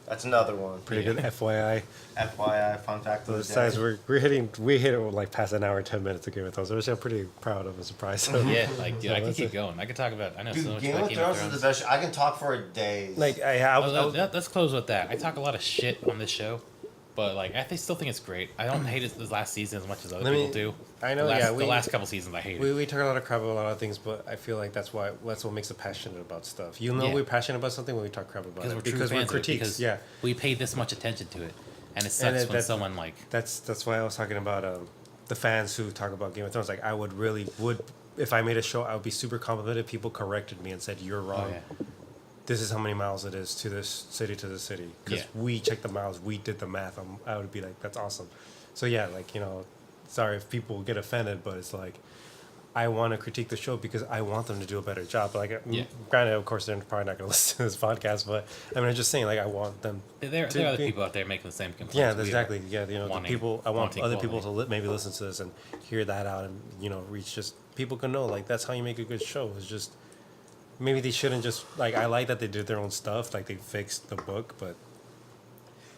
That's another one. Pretty good FYI. FYI, fun fact of the Besides, day. we hit it like past an hour and 10 minutes of Game of Thrones, which I'm pretty proud of and surprised. So. Yeah, like dude, I can that's keep it. going. I could talk about. I know so Dude, much Game about of Thrones is the best. I can talk for days. Like Let's close with that. I talk a lot of shit on this show, but like still think it's great. I don't hate it this last season as much as other people do. I know, The last couple seasons I hated. we talk a lot of crap about a lot of things, but I feel like that's what makes us passionate about stuff. You know, Yeah. we're passionate about something when we talk crap about because it we're true because we're fans of it, critiques. because Yeah, we pay this much attention to it, and it sucks when someone like that's why I was talking about the fans who talk about Game of Thrones. Like, I would if I made a show, I would be super complimented. People corrected me and said, "You're wrong. yeah. This is how many miles it is to this city because Yeah. we checked the miles, we did the math." I would be like, "That's awesome." So yeah, like, you know, sorry if people get offended, but it's like, I want to critique the show because I want them to do a better job. But like, Yeah. granted, of course, they're probably not going to listen to this podcast, but I mean, I'm just saying, like, I want them. there to are other be- people out there making the same complaints. Yeah, we are. exactly. Yeah, you know, the wanting- people. I want wanting other people quality. to maybe listen to this and hear that out, and you know, reach just people can know like that's how you make a good show. It's just maybe they shouldn't just like. I like that they did their own stuff, like they fixed the book, but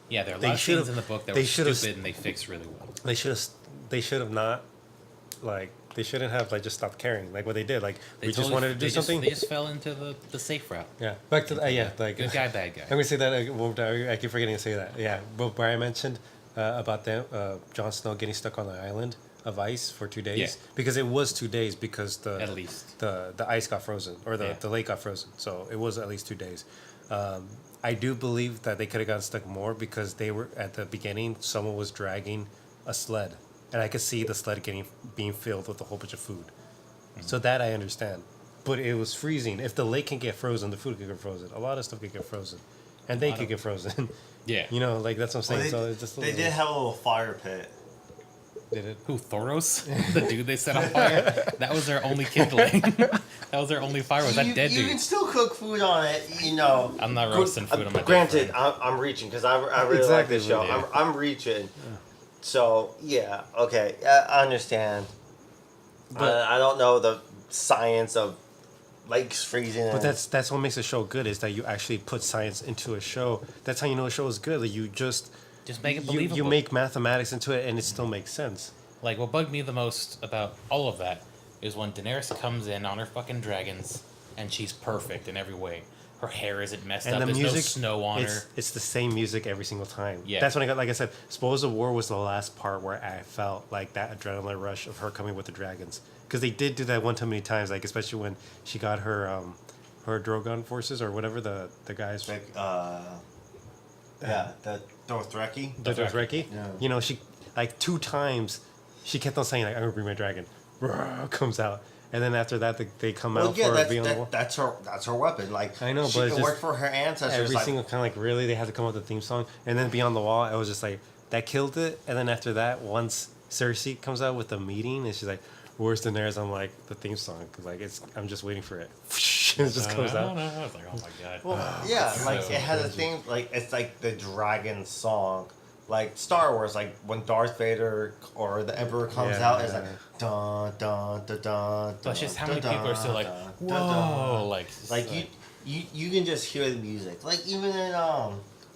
Yeah, there are a They lot of scenes should've- in the book that they were should've- stupid and they fixed really well. they should have not like they shouldn't have like just stopped caring like what they did. Like They we just totally- wanted to do they just- something. They just fell into the safe route. Yeah, back to the, yeah, like Good guy, bad guy. I'm gonna say that one time. I keep forgetting to say that. Yeah, but Brian mentioned about them, Jon Snow getting stuck on the island of ice for 2 days Yeah. because it was 2 days because At least. the ice got frozen or Yeah. the lake got frozen, so it was at least 2 days. I do believe that they could have gotten stuck more because they were at the beginning. Someone was dragging a sled, and I could see the sled being filled with a whole bunch of food. So that I understand. But it was freezing. If the lake can get frozen, the food can get frozen. A lot of stuff could get frozen. And they could get frozen. Yeah. You know, like that's what I'm saying. Well, so it's just a they little- did have a little fire pit. did it. Who, Thoros? The dude they set on fire? That was their only kindling. That was their only fire, was that dead you dude. can still cook food on it, you know. I'm not roasting food on my dead Granted, friend. I'm reaching because I really like Exactly, this show. yeah. I'm reaching. So yeah, okay, I understand. But- I don't know the science of lakes freezing. But and- that's what makes a show good is that you actually put science into a show. That's how you know a show is good. Like you just Just make it you believable. make mathematics into it and it still makes sense. Like, what bugged me the most about all of that is when Daenerys comes in on her fucking dragons, and she's perfect in every way. Her hair isn't messed And up. the There's music, no snow on her. it's the same music every single time. Yeah. That's when I got, like I said, Spoils of War was the last part where I felt like that adrenaline rush of her coming with the dragons. Because they did do that one too many times, like especially when she got her Drogon forces or whatever the guys. Like, yeah, the Dothraki. The Dothraki. Yeah. You know, she like 2 times she kept on saying like I'm gonna bring my dragon. Comes out. And then after that they come Well, out yeah, for being on the wall. that's her weapon. Like I know, she but it's can work just for her ancestors. Every like, single kind of like really they had to come up with a theme song, and then Beyond the Wall, I was just like that killed it. And then after that, once Cersei comes out with the meeting, and she's like, "Where's Daenerys?" I'm like the theme song because like I'm just waiting for it. It just comes out. I was like, oh my god. Well, yeah, like so it has a thing. Like it's like the dragon song. Like Star Wars, like when Darth Vader or the Emperor comes Yeah, out, it's yeah. like dun dun dun dun. But it's just how many dun, people are still like, dun, whoa, dun, dun. like, it's Like you can just hear the music. Like even in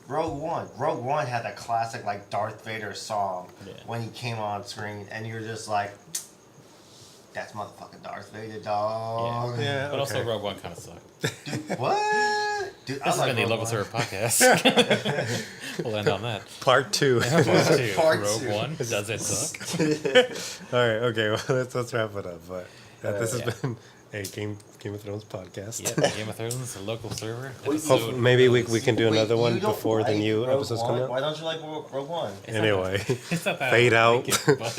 Rogue One. Rogue One had that classic like Darth Vader song Yeah. when he came on screen, and you're just like, that's motherfucking Darth Vader, dog. Yeah, But also okay. Rogue One kind of sucked. Dude, what? Dude, This has been the Rogue Local One. Server podcast. We'll end on that. Part 2. Part two. Part Rogue two. One. Does it suck? All right, okay, well let's wrap it up. But this has Yeah. been a Game of Thrones podcast. Yeah, Game of Thrones, the local server. Wait, episode- Hopefully, maybe we can do Wait, another you one don't before the like new Rogue episodes One? come out. Why don't you like Rogue One? It's not Anyway, that- it's not that fade I out. like it, but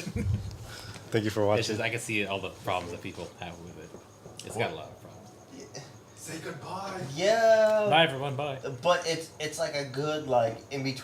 Thank you for it's watching. just I can see all the problems that people have with it. It's got a lot of problems. Say goodbye. Yeah. Bye everyone. Bye. But it's like a good like in between.